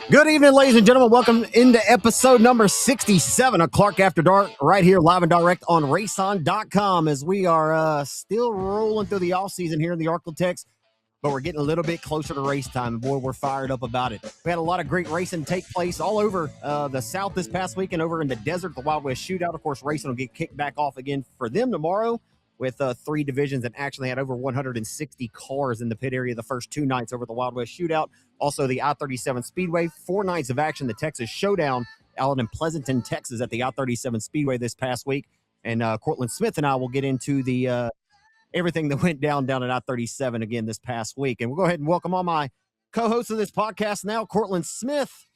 Good evening, ladies and gentlemen. Welcome into episode number 67 of Clark After Dark, right here live and direct on RaceON.com as we are still rolling through the off season here in the Arnold, Texas, but we're getting a little bit closer to race time. And boy, we're fired up about it. We had a lot of great racing take place all over the South this past weekend, over in the desert, the Wild West Shootout. Of course, racing will get kicked back off again for them tomorrow with three divisions, and actually had over 160 cars in the pit area the first two nights over the Wild West Shootout. Also, the I-37 Speedway, 4 nights of action, the Texas Showdown out in Pleasanton, Texas at the I-37 Speedway this past week. And Cortland Smith and I will get into the everything that went down at I-37 again this past week. And we'll go ahead and welcome on my co-host of this podcast now, Cortland Smith.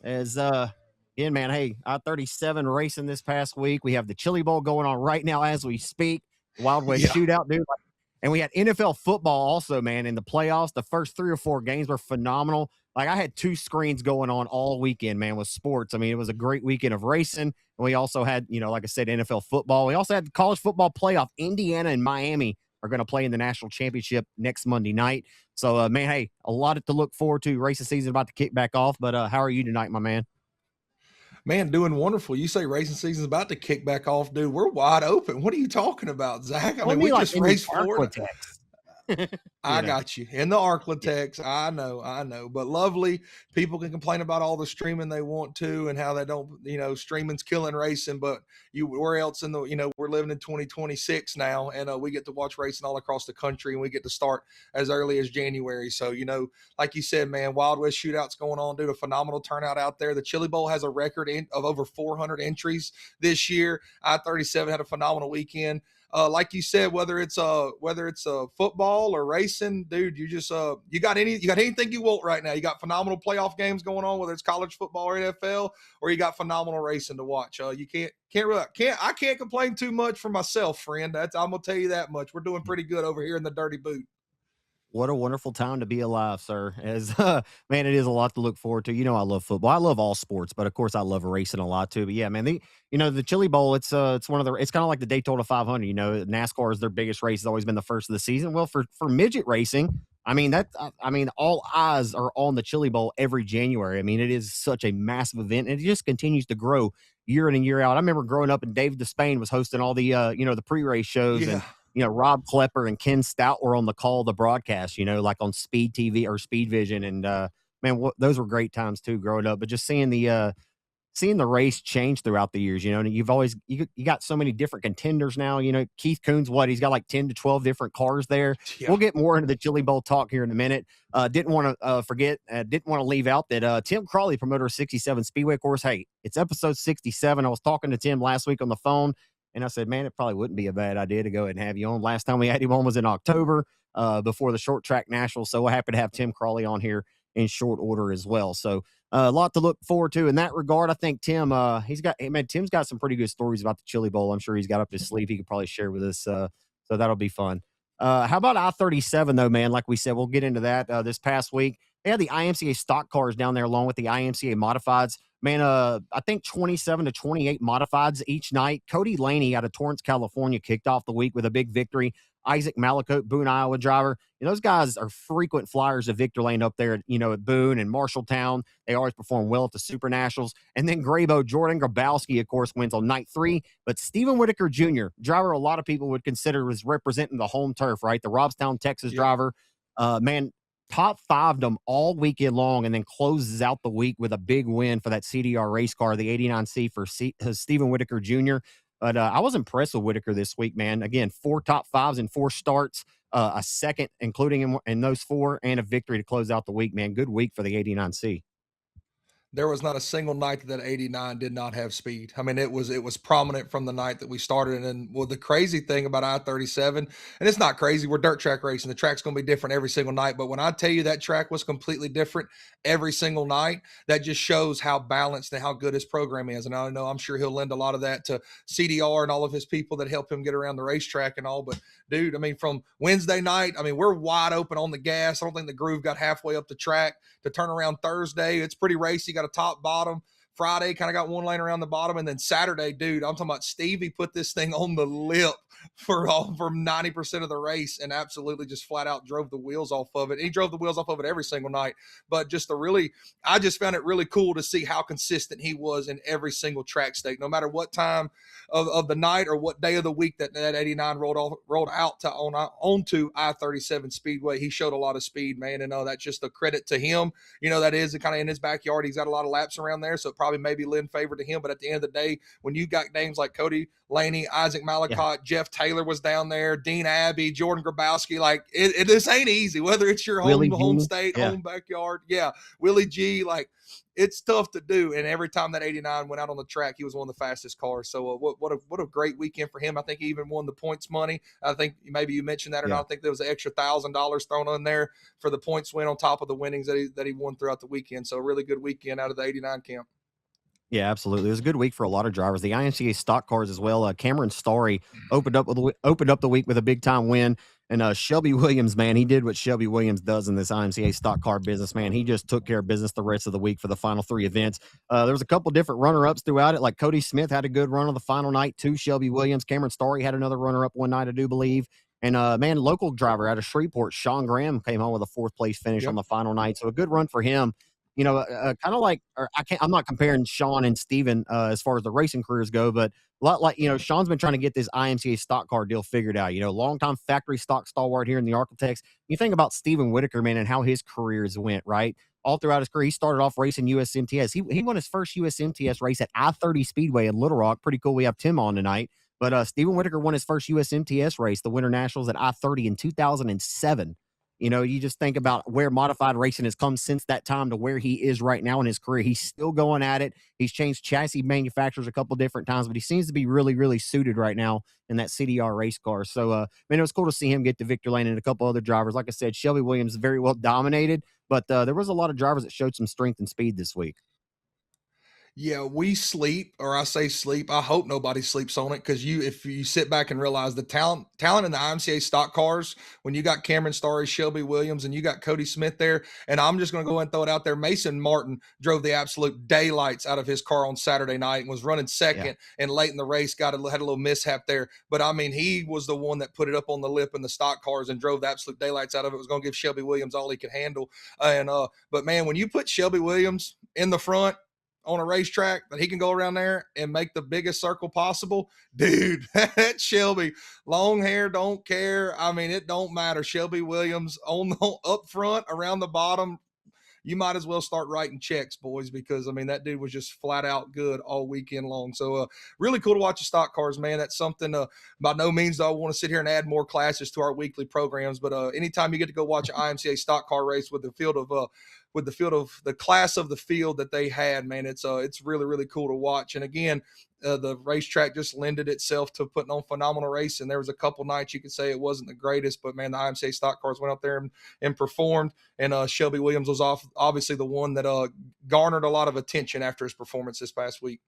As again, man, hey, I-37 racing this past week. We have the Chili Bowl going on right now as we speak. Wild West Shootout, dude. And we had NFL football also, man, in the playoffs. The first 3 or 4 games were phenomenal. Like, I had 2 screens going on all weekend, man, with sports. I mean, it was a great weekend of racing. And we also had, like I said, NFL football. We also had the college football playoff. Indiana and Miami are going to play in the national championship next Monday night. So, man, hey, a lot to look forward to. Racing season about to kick back off. But how are you tonight, my man? Man, doing wonderful. You say racing season's about to kick back off, dude. We're wide open. What are you talking about, Zach? I mean, we just raced Florida. I got you. In the Arklatex. I know. But lovely. People can complain about all the streaming they want to and how they don't, streaming's killing racing. But where else in the, we're living in 2026 now, and we get to watch racing all across the country, and we get to start as early as January. So, like you said, man, Wild West Shootout's going on, dude. A phenomenal turnout out there. The Chili Bowl has a record of over 400 entries this year. I-37 had a phenomenal weekend. Like you said, whether it's football or racing, dude, you just you got anything you want right now. You got phenomenal playoff games going on, whether it's college football or NFL, or you got phenomenal racing to watch. You I can't complain too much for myself, friend. I'm gonna tell you that much. We're doing pretty good over here in the Dirty Boot. What a wonderful time to be alive, sir. As man, it is a lot to look forward to. I love football. I love all sports, but of course I love racing a lot too. But yeah, man, the Chili Bowl, it's one of the, it's kind of like the Daytona 500. NASCAR is their biggest race. It's always been the first of the season. Well, for midget racing, all eyes are on the Chili Bowl every January. I mean, it is such a massive event, and it just continues to grow year in and year out. I remember growing up, and Dave Despain was hosting all the the pre-race shows. Yeah. And Rob Klepper and Ken Stout were on the call, the broadcast, like on Speed TV or Speed Vision. And, man, those were great times too, growing up. But just seeing the race change throughout the years, and you've always, you got so many different contenders now. Keith Coon's he's got like 10 to 12 different cars there. Yeah. We'll get more into the Chili Bowl talk here in a minute. Didn't want to leave out that Tim Crawley, promoter of 67 Speedway. Of course, hey, it's episode 67. I was talking to Tim last week on the phone, and I said, man, it probably wouldn't be a bad idea to go ahead and have you on. Last time we had him on was in October before the Short Track National. So we're happy to have Tim Crawley on here in short order as well. So a lot to look forward to in that regard. I think Tim, Tim's got some pretty good stories about the Chili Bowl. I'm sure he's got up his sleeve. He could probably share with us. So that'll be fun. How about I-37 though, man? Like we said, we'll get into that this past week. They had the IMCA stock cars down there along with the IMCA modifieds. Man, I think 27 to 28 modifieds each night. Cody Laney out of Torrance, California, kicked off the week with a big victory. Isaac Malacote, Boone, Iowa driver. Those guys are frequent flyers of Victor Lane up there, at Boone and Marshalltown. They always perform well at the Super Nationals. And then Graybo, Jordan Grabowski, of course, wins on night 3. But Stephen Whitaker Jr., driver a lot of people would consider as representing the home turf, right? The Robstown, Texas driver. Man, top 5'd them all weekend long, and then closes out the week with a big win for that CDR race car, the 89C for Stephen Whitaker Jr. But I was impressed with Whitaker this week, man. Again, 4 top 5s in 4 starts, a second, including in those 4, and a victory to close out the week, man. Good week for the 89C. There was not a single night that 89 did not have speed. I mean, it was prominent from the night that we started. And well, the crazy thing about I-37, and it's not crazy, we're dirt track racing. The track's going to be different every single night. But when I tell you that track was completely different every single night, that just shows how balanced and how good his program is. And I know I'm sure he'll lend a lot of that to CDR and all of his people that help him get around the racetrack and all. But dude, I mean, from Wednesday night, I mean, we're wide open on the gas. I don't think the groove got halfway up the track to turn around Thursday. It's pretty racy. Got a top bottom Friday kind of got one lane around the bottom, and then Saturday, dude, I'm talking about Stevie put this thing on the lip for 90% of the race and absolutely just flat out drove the wheels off of it. He drove the wheels off of it every single night, but I just found it really cool to see how consistent he was in every single track stake, no matter what time of the night or what day of the week that 89 rolled out to onto I-37 Speedway. He showed a lot of speed, man, and that's just a credit to him. That is kind of in his backyard. He's got a lot of laps around there, so it probably maybe lend favor to him. But at the end of the day, when you got names like Cody Laney, Isaac Malacott, Jeff Taylor was down there, Dean Abbey, Jordan Grabowski, like this ain't easy, whether it's your home state, home backyard. Yeah, Willie G, like it's tough to do. And every time that 89 went out on the track, he was one of the fastest cars. So what a great weekend for him. I think he even won the points money. I think maybe you mentioned that or not. I think there was an extra $1,000 thrown in there for the points win on top of the winnings that he won throughout the weekend. So a really good weekend out of the 89 camp. Yeah, absolutely. It was a good week for a lot of drivers. The IMCA stock cars as well. Cameron Starry opened up the week with a big time win. And Shelby Williams, man, he did what Shelby Williams does in this IMCA stock car business, man. He just took care of business the rest of the week for the final 3 events. There was a couple different runner-ups throughout it. Like Cody Smith had a good run on the final night too. Shelby Williams, Cameron Starry had another runner-up one night, I do believe. And man, local driver out of Shreveport, Sean Graham, came home with a 4th place finish on the final night. So a good run for him. Kind of like, I'm not comparing Sean and Steven as far as the racing careers go, but a lot like, Sean's been trying to get this IMCA stock car deal figured out, longtime factory stock stalwart here in the Arklatex. You think about Steven Whitaker, man, and how his careers went, right? All throughout his career, he started off racing USMTS. He won his first USMTS race at I-30 Speedway in Little Rock. Pretty cool. We have Tim on tonight. But Steven Whitaker won his first USMTS race, the Winter Nationals at I-30 in 2007. You just think about where modified racing has come since that time to where he is right now in his career. He's still going at it. He's changed chassis manufacturers a couple different times, but he seems to be really, really suited right now in that CDR race car. So, man, it was cool to see him get to victor lane and a couple other drivers. Like I said, Shelby Williams very well dominated, but there was a lot of drivers that showed some strength and speed this week. Yeah, we sleep, or I say sleep. I hope nobody sleeps on it, because if you sit back and realize the talent in the IMCA stock cars, when you got Cameron Starry, Shelby Williams, and you got Cody Smith there, and I'm just going to go ahead and throw it out there. Mason Martin drove the absolute daylights out of his car on Saturday night and was running second, and late in the race had a little mishap there. But I mean, he was the one that put it up on the lip in the stock cars and drove the absolute daylights out of it. It was going to give Shelby Williams all he could handle. But man, when you put Shelby Williams in the front on a racetrack that he can go around there and make the biggest circle possible, dude, that Shelby, long hair, don't care. I mean, it don't matter. Shelby Williams up front, around the bottom, you might as well start writing checks, boys, because I mean, that dude was just flat out good all weekend long. So really cool to watch the stock cars, man. That's something by no means do I want to sit here and add more classes to our weekly programs, but anytime you get to go watch an IMCA stock car race with the field of the class of the field that they had, man, it's really, really cool to watch. And again, the racetrack just lended itself to putting on phenomenal race. And there was a couple nights you could say it wasn't the greatest, but man, the IMCA stock cars went out there and performed. And Shelby Williams was obviously the one that garnered a lot of attention after his performance this past week.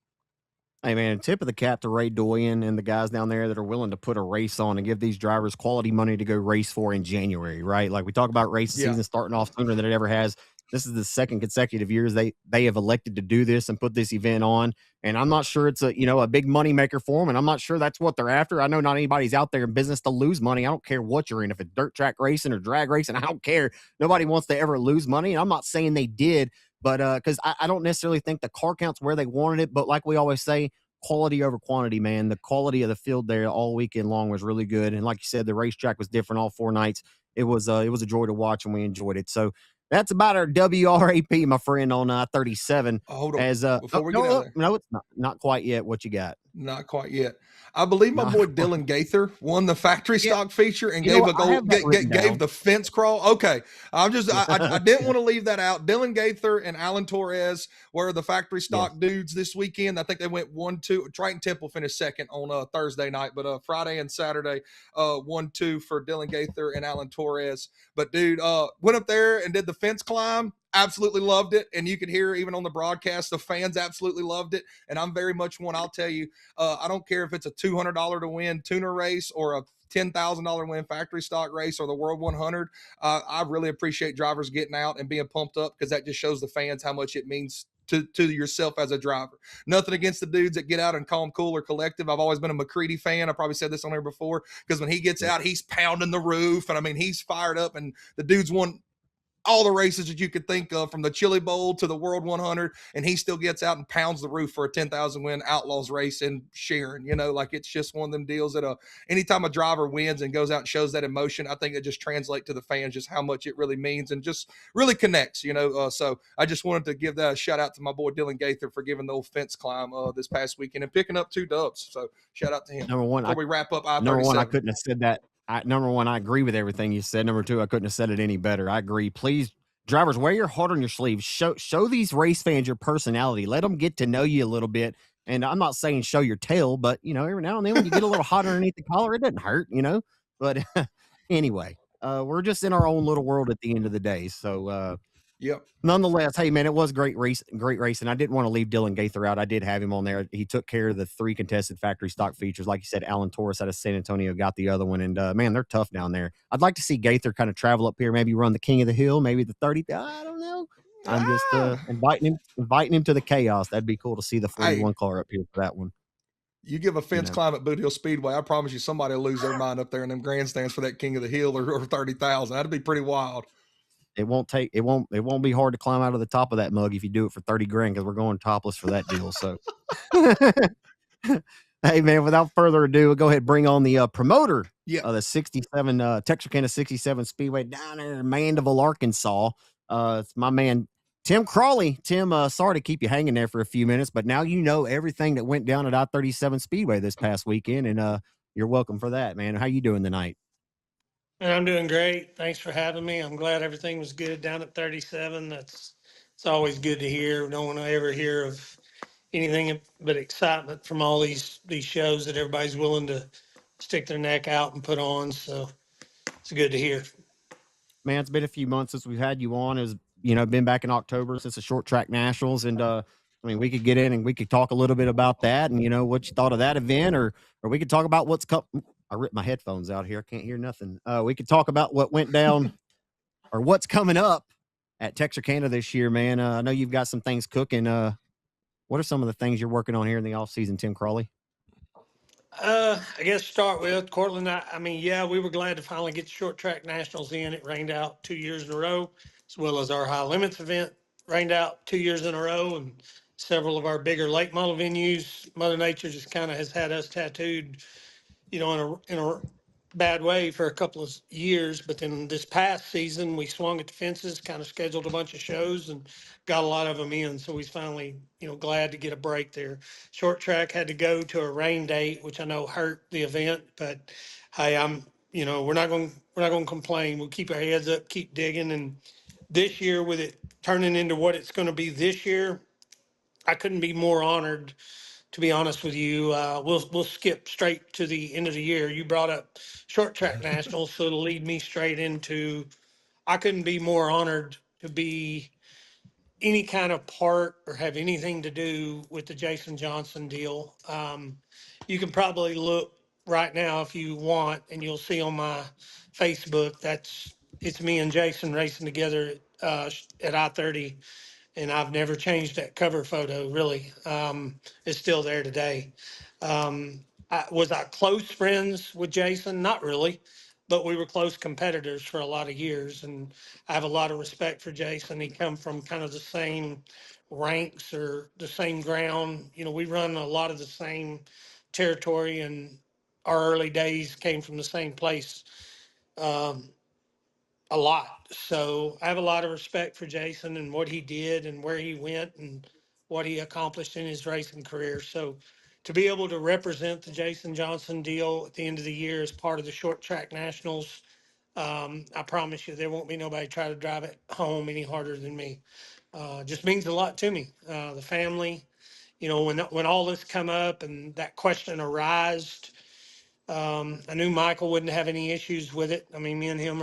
Hey, man, tip of the cap to Ray Doyen and the guys down there that are willing to put a race on and give these drivers quality money to go race for in January, right? Like we talk about race season starting off sooner than it ever has. This is the second consecutive years they have elected to do this and put this event on. And I'm not sure it's a big money maker for them. And I'm not sure that's what they're after. I know not anybody's out there in business to lose money. I don't care what you're in. If it's dirt track racing or drag racing, I don't care. Nobody wants to ever lose money. And I'm not saying they did, but because I don't necessarily think the car count's where they wanted it. But like we always say, quality over quantity, man. The quality of the field there all weekend long was really good. And like you said, the racetrack was different all 4 nights. It was a joy to watch and we enjoyed it. So that's about our WRAP, my friend, on 37. Hold on. Before we get out there. No, it's not quite yet. What you got? Not quite yet. I believe my boy Dylan Gaither won the factory stock feature and gave the fence crawl. Okay. I didn't want to leave that out. Dylan Gaither and Alan Torres were the factory stock dudes this weekend. I think they went 1-2. Triton Temple finished second on Thursday night, but Friday and Saturday 1-2 for Dylan Gaither and Alan Torres. But dude, went up there and did the fence climb. Absolutely loved it. And you could hear even on the broadcast, the fans absolutely loved it. And I'm very much one, I'll tell you, I don't care if it's a $200 to win tuner race or a $10,000 win factory stock race or the World 100. I really appreciate drivers getting out and being pumped up, because that just shows the fans how much it means to yourself as a driver. Nothing against the dudes that get out and calm, cool, or collective. I've always been a McCready fan. I probably said this on there before, because when he gets out, he's pounding the roof, and I mean, he's fired up, and the dude's won all the races that you could think of, from the Chili Bowl to the World 100, and he still gets out and pounds the roof for a 10,000 win Outlaws race in Sharon. Like, it's just one of them deals that anytime a driver wins and goes out and shows that emotion, I think it just translates to the fans just how much it really means and just really connects. So I just wanted to give that a shout out to my boy Dylan Gaither for giving the old fence climb this past weekend and picking up 2 dubs. So shout out to him. Number one, before we wrap up I-37. Number one, I couldn't have said that. Number one, I agree with everything you said. Number two, I couldn't have said it any better. I agree. Please, drivers, wear your heart on your sleeve. Show these race fans your personality. Let them get to know you a little bit. And I'm not saying show your tail, but every now and then when you get a little hot underneath the collar, it doesn't hurt, But anyway, we're just in our own little world at the end of the day. So yep. Nonetheless, hey man, it was great race, and I didn't want to leave Dylan Gaither out. I did have him on there. He took care of the 3 contested factory stock features. Like you said, Alan Torres out of San Antonio got the other one, and man, they're tough down there. I'd like to see Gaither kind of travel up here, maybe run the King of the Hill, maybe the 30. I don't know. I'm just inviting him to the chaos. That'd be cool to see the 41 car up here for that one. You give a fence climb at Boot Hill Speedway, I promise you somebody will lose their mind up there in them grandstands for that King of the Hill or 30,000. That'd be pretty wild. It won't be hard to climb out of the top of that mug if you do it for 30 grand, because we're going topless for that deal. So hey man, without further ado, we'll go ahead and bring on the promoter of the 67 Texarkana 67 Speedway down there in Mandeville, Arkansas. It's my man Tim Crawley. Tim, sorry to keep you hanging there for a few minutes, but now you know everything that went down at I-37 Speedway this past weekend, and you're welcome for that, man. How you doing tonight? And I'm doing great. Thanks for having me. I'm glad everything was good down at 37. It's always good to hear. Don't want to ever hear of anything but excitement from all these shows that everybody's willing to stick their neck out and put on. So it's good to hear. Man, it's been a few months since we've had you on. It's been back in October since the short track nationals, and I mean, we could get in and we could talk a little bit about that, and what you thought of that event, or we could talk about what's coming. I ripped my headphones out here. I can't hear nothing. We could talk about what went down or what's coming up at Texarkana this year, man. I know you've got some things cooking. What are some of the things you're working on here in the off season, Tim Crawley? I guess start with Cortland. I mean, yeah, we were glad to finally get the short track nationals in. It rained out 2 years in a row, as well as our high limits event rained out 2 years in a row, and several of our bigger late model venues. Mother Nature just kind of has had us tattooed, in a bad way for a couple of years. But then this past season, we swung at the fences, kind of scheduled a bunch of shows and got a lot of them in. So we finally, glad to get a break there. Short track had to go to a rain date, which I know hurt the event, but hey, we're not going to complain. We'll keep our heads up, keep digging. And this year, with it turning into what it's going to be this year, I couldn't be more honored. To be honest with you, we'll skip straight to the end of the year. You brought up short track nationals, so it'll lead me straight into. I couldn't be more honored to be any kind of part or have anything to do with the Jason Johnson deal. You can probably look right now if you want, and you'll see on my Facebook it's me and Jason racing together at I-30. And I've never changed that cover photo, really. It's still there today. Was I close friends with Jason? Not really, but we were close competitors for a lot of years. And I have a lot of respect for Jason. He come from kind of the same ranks or the same ground. We run a lot of the same territory, and our early days came from the same place. A lot. So I have a lot of respect for Jason and what he did and where he went and what he accomplished in his racing career. So to be able to represent the Jason Johnson deal at the end of the year as part of the short track nationals, I promise you there won't be nobody try to drive it home any harder than me. Just means a lot to me. The family, when all this come up and that question arose, I knew Michael wouldn't have any issues with it. I mean, me and him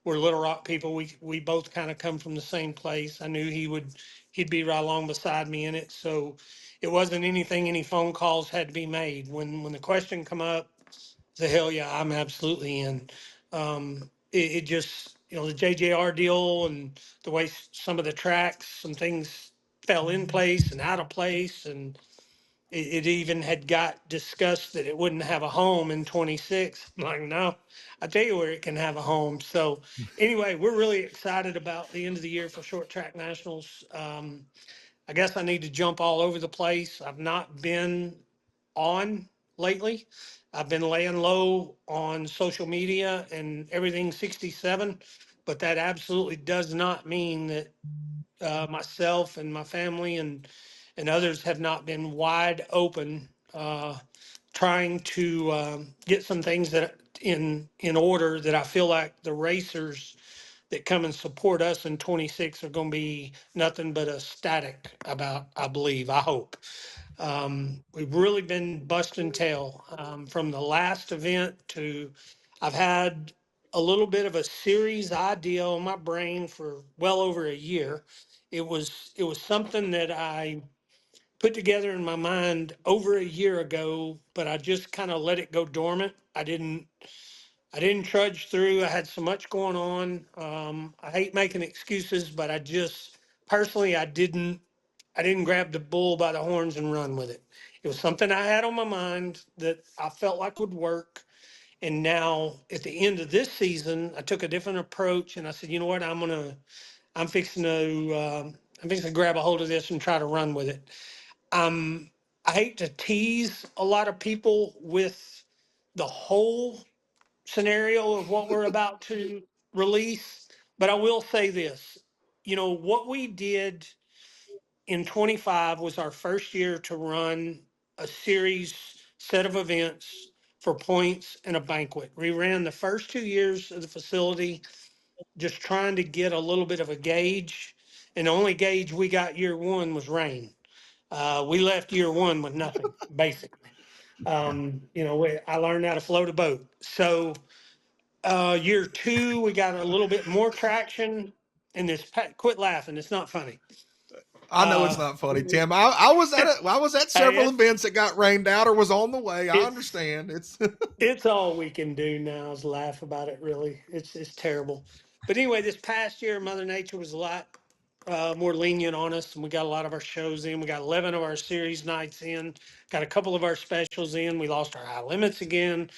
we're Little Rock people. We both kind of come from the same place. I knew he'd be right along beside me in it. So it wasn't anything, any phone calls had to be made. When the question come up, the hell yeah, I'm absolutely in. It just, the JJR deal and the way some of the tracks, some things fell in place and out of place, and it even had got discussed that it wouldn't have a home in 26. I'm like, no, I tell you where it can have a home. So anyway, we're really excited about the end of the year for Short Track Nationals. I guess I need to jump all over the place. I've not been on lately. I've been laying low on social media and everything 67, but that absolutely does not mean that myself and my family and others have not been wide open, trying to get some things that in order that I feel like the racers that come and support us in 26 are going to be nothing but ecstatic about, I believe, I hope. We've really been busting tail from the last event to, I've had a little bit of a series idea on my brain for well over a year. It was something that I put together in my mind over a year ago, but I just kind of let it go dormant. I didn't trudge through. I had so much going on. I hate making excuses, but I just personally, I didn't grab the bull by the horns and run with it. It was something I had on my mind that I felt like would work. And now at the end of this season, I took a different approach and I said, you know what, I'm fixing to grab a hold of this and try to run with it. Um, I hate to tease a lot of people with the whole scenario of what we're about to release, but I will say this. What we did in 25 was our first year to run a series set of events for points and a banquet. We ran the first 2 years of the facility just trying to get a little bit of a gauge. And the only gauge we got year one was rain. We left year one with nothing, basically. I learned how to float a boat. So year two, we got a little bit more traction. And quit laughing. It's not funny. I know it's not funny, Tim. I was at several events that got rained out or was on the way. I understand. It's all we can do now is laugh about it. Really, it's terrible. But anyway, this past year, Mother Nature was a lot more lenient on us, and we got a lot of our shows in. We got 11 of our series nights in. Got a couple of our specials in. We lost our high limits again.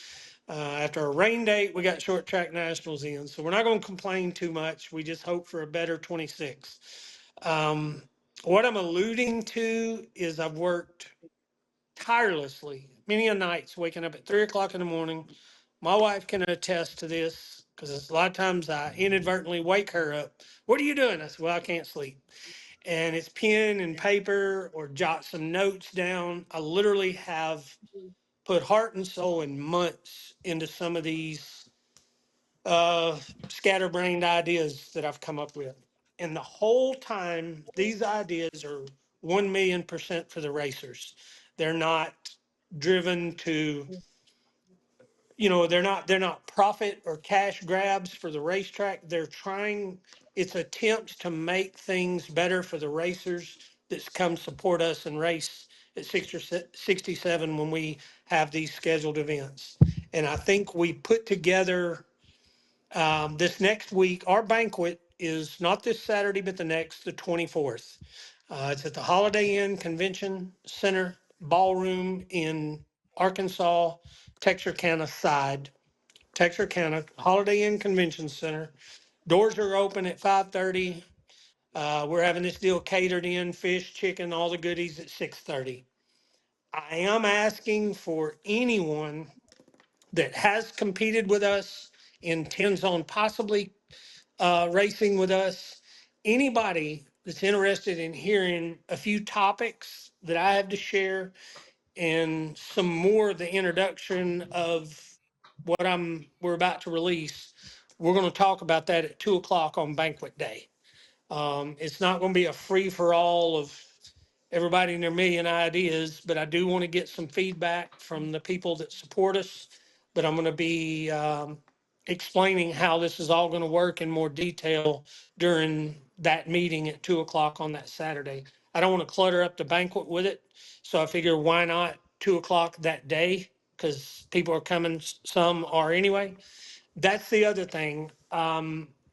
After a rain date, we got short track nationals in. So we're not going to complain too much. We just hope for a better 26. What I'm alluding to is I've worked tirelessly many a nights, waking up at 3 o'clock in the morning. My wife can attest to this because a lot of times I inadvertently wake her up. What are you doing? I said, well, I can't sleep. And it's pen and paper or jot some notes down. I literally have put heart and soul and months into some of these scatterbrained ideas that I've come up with. And the whole time, these ideas are 1,000,000% for the racers. They're not driven to, they're not profit or cash grabs for the racetrack. It's attempts to make things better for the racers that come support us and race at 67 when we have these scheduled events. And I think we put together this next week. Our banquet is not this Saturday, but the next, the 24th. It's at the Holiday Inn Convention Center Ballroom in Arkansas, Texarkana side. Texarkana Holiday Inn Convention Center. Doors are open at 5:30. We're having this deal catered in, fish, chicken, all the goodies at 6:30. I am asking for anyone that has competed with us, intends on possibly racing with us, anybody that's interested in hearing a few topics that I have to share and some more of the introduction of what we're about to release. We're going to talk about that at 2 o'clock on banquet day. It's not going to be a free for all of everybody and their million ideas, but I do want to get some feedback from the people that support us. But I'm going to be explaining how this is all going to work in more detail during that meeting at 2 o'clock on that Saturday. I don't want to clutter up the banquet with it. So I figure why not 2 o'clock that day? Because people are coming, some are anyway. That's the other thing.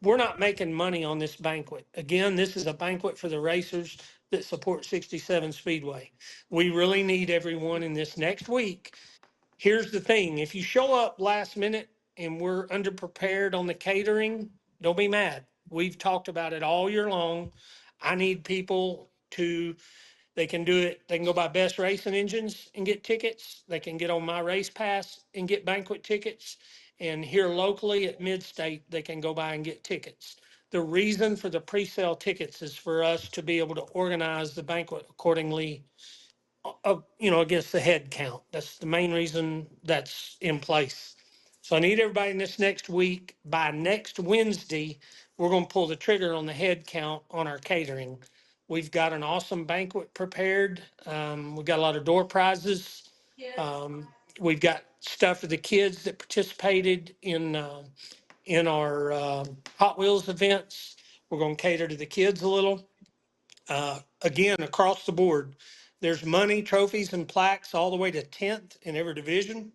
We're not making money on this banquet. Again, this is a banquet for the racers. that support 67 Speedway. We really need everyone in this next week. Here's the thing. If you show up last minute and we're underprepared on the catering, don't be mad. We've talked about it all year long. I need people to, they can do it. They can go buy Best Racing Engines and get tickets. They can get on My Race Pass and get banquet tickets. And here locally at Midstate, they can go by and get tickets. The reason for the pre-sale tickets is for us to be able to organize the banquet accordingly, against the head count. That's the main reason that's in place. So I need everybody in this next week. By next Wednesday, we're going to pull the trigger on the head count on our catering. We've got an awesome banquet prepared. We've got a lot of door prizes. We've got stuff for the kids that participated in our Hot Wheels events. We're going to cater to the kids a little. Again, across the board, there's money, trophies, and plaques all the way to 10th in every division.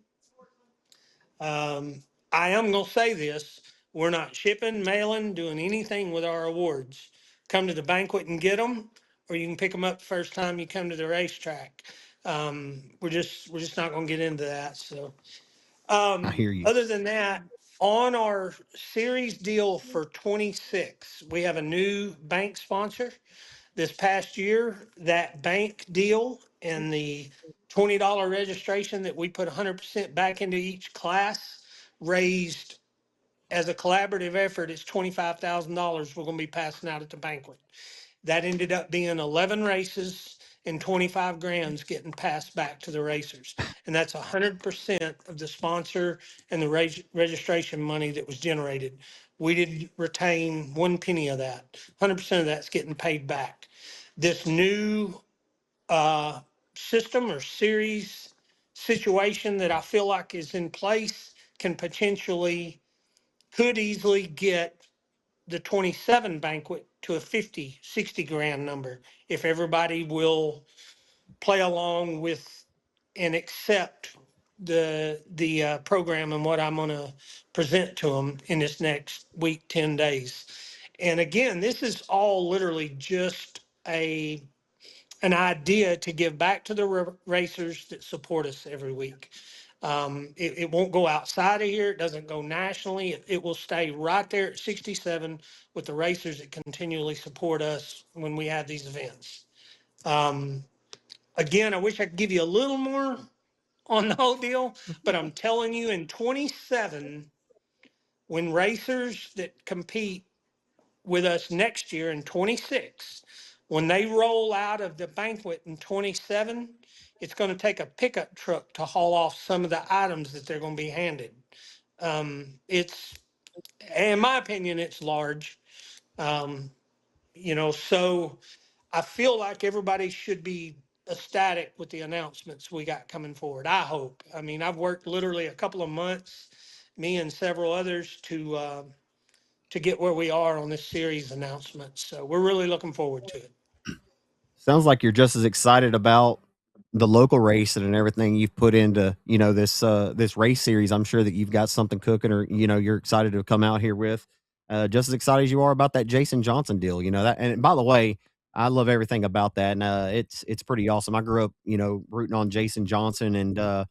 I am going to say this. We're not shipping, mailing, doing anything with our awards. Come to the banquet and get them, or you can pick them up the first time you come to the racetrack. We're just not going to get into that. So, I hear you. other than that, on our series deal for 26, we have a new bank sponsor. This past year, that bank deal and the $20 registration that we put 100% back into each class raised, as a collaborative effort, it's $25,000 we're going to be passing out at the banquet. That ended up being 11 races and 25 grand's getting passed back to the racers. And that's 100% of the sponsor and the registration money that was generated. We didn't retain one penny of that. 100% of that's getting paid back. This new system or series situation that I feel like is in place could easily get the 27 banquet to a 50, 60 grand number if everybody will play along with and accept the program and what I'm going to present to them in this next week, 10 days. And again, this is all literally just an idea to give back to the racers that support us every week. It won't go outside of here. It doesn't go nationally. It will stay right there at 67 with the racers that continually support us when we have these events. Again, I wish I could give you a little more on the whole deal, but I'm telling you, in 27, when racers that compete with us next year in 26, when they roll out of the banquet in 27, it's going to take a pickup truck to haul off some of the items that they're going to be handed. It's, in my opinion, it's large. So I feel like everybody should be ecstatic with the announcements we got coming forward. I hope. I mean, I've worked literally a couple of months, me and several others, to get where we are on this series announcement. So we're really looking forward to it. Sounds like you're just as excited about the local race and everything you've put into, this race series. I'm sure that you've got something cooking, or, you're excited to come out here with, just as excited as you are about that Jason Johnson deal, that. And by the way, I love everything about that. And, it's pretty awesome. I grew up, rooting on Jason Johnson, and,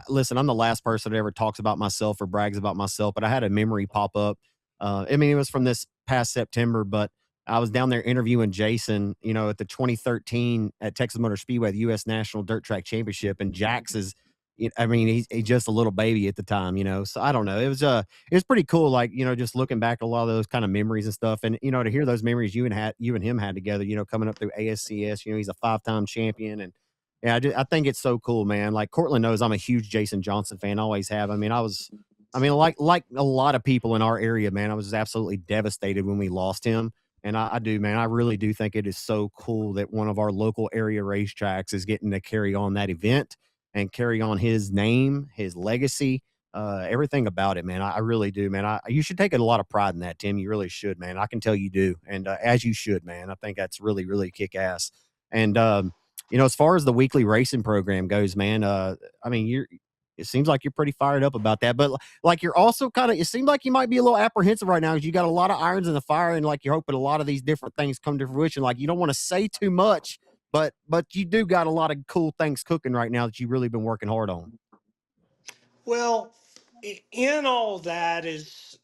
listen, I'm the last person that ever talks about myself or brags about myself, but I had a memory pop up. It was from this past September, but I was down there interviewing Jason, at the 2013 at Texas Motor Speedway, the U.S. National Dirt Track Championship, and Jax is, he's just a little baby at the time, So I don't know. It was pretty cool, like, just looking back at a lot of those kind of memories and stuff, and to hear those memories you and him had together, coming up through ASCS. He's a 5-time champion, and yeah, I think it's so cool, man. Like Cortland knows I'm a huge Jason Johnson fan, always have. Like a lot of people in our area, man, I was absolutely devastated when we lost him. And I do, man. I really do think it is so cool that one of our local area racetracks is getting to carry on that event and carry on his name, his legacy, everything about it, man. I really do, man. You should take a lot of pride in that, Tim. You really should, man. I can tell you do. And as you should, man. I think that's really, really kick ass. And, as far as the weekly racing program goes, man, it seems like you're pretty fired up about that. But like you're also kind of, it seems like you might be a little apprehensive right now because you got a lot of irons in the fire, and like you're hoping a lot of these different things come to fruition. Like you don't want to say too much, but you do got a lot of cool things cooking right now that you've really been working hard on. Well, in all that is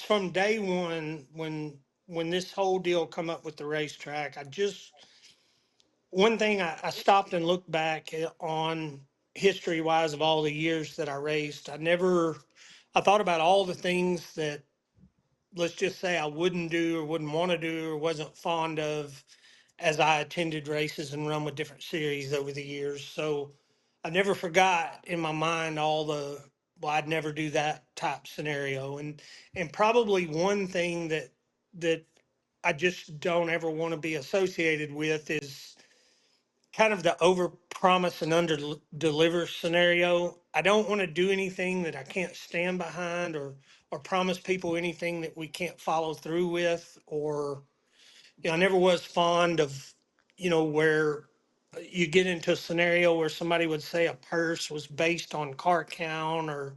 from day one when this whole deal come up with the racetrack. One thing I stopped and looked back on history wise of all the years that I raced. I thought about all the things that, let's just say, I wouldn't do or wouldn't want to do or wasn't fond of as I attended races and run with different series over the years. So I never forgot in my mind well, I'd never do that type scenario. And probably one thing that I just don't ever want to be associated with is kind of the over promise and under deliver scenario. I don't want to do anything that I can't stand behind, or promise people anything that we can't follow through with. Or, I never was fond of, where you get into a scenario where somebody would say a purse was based on car count, or,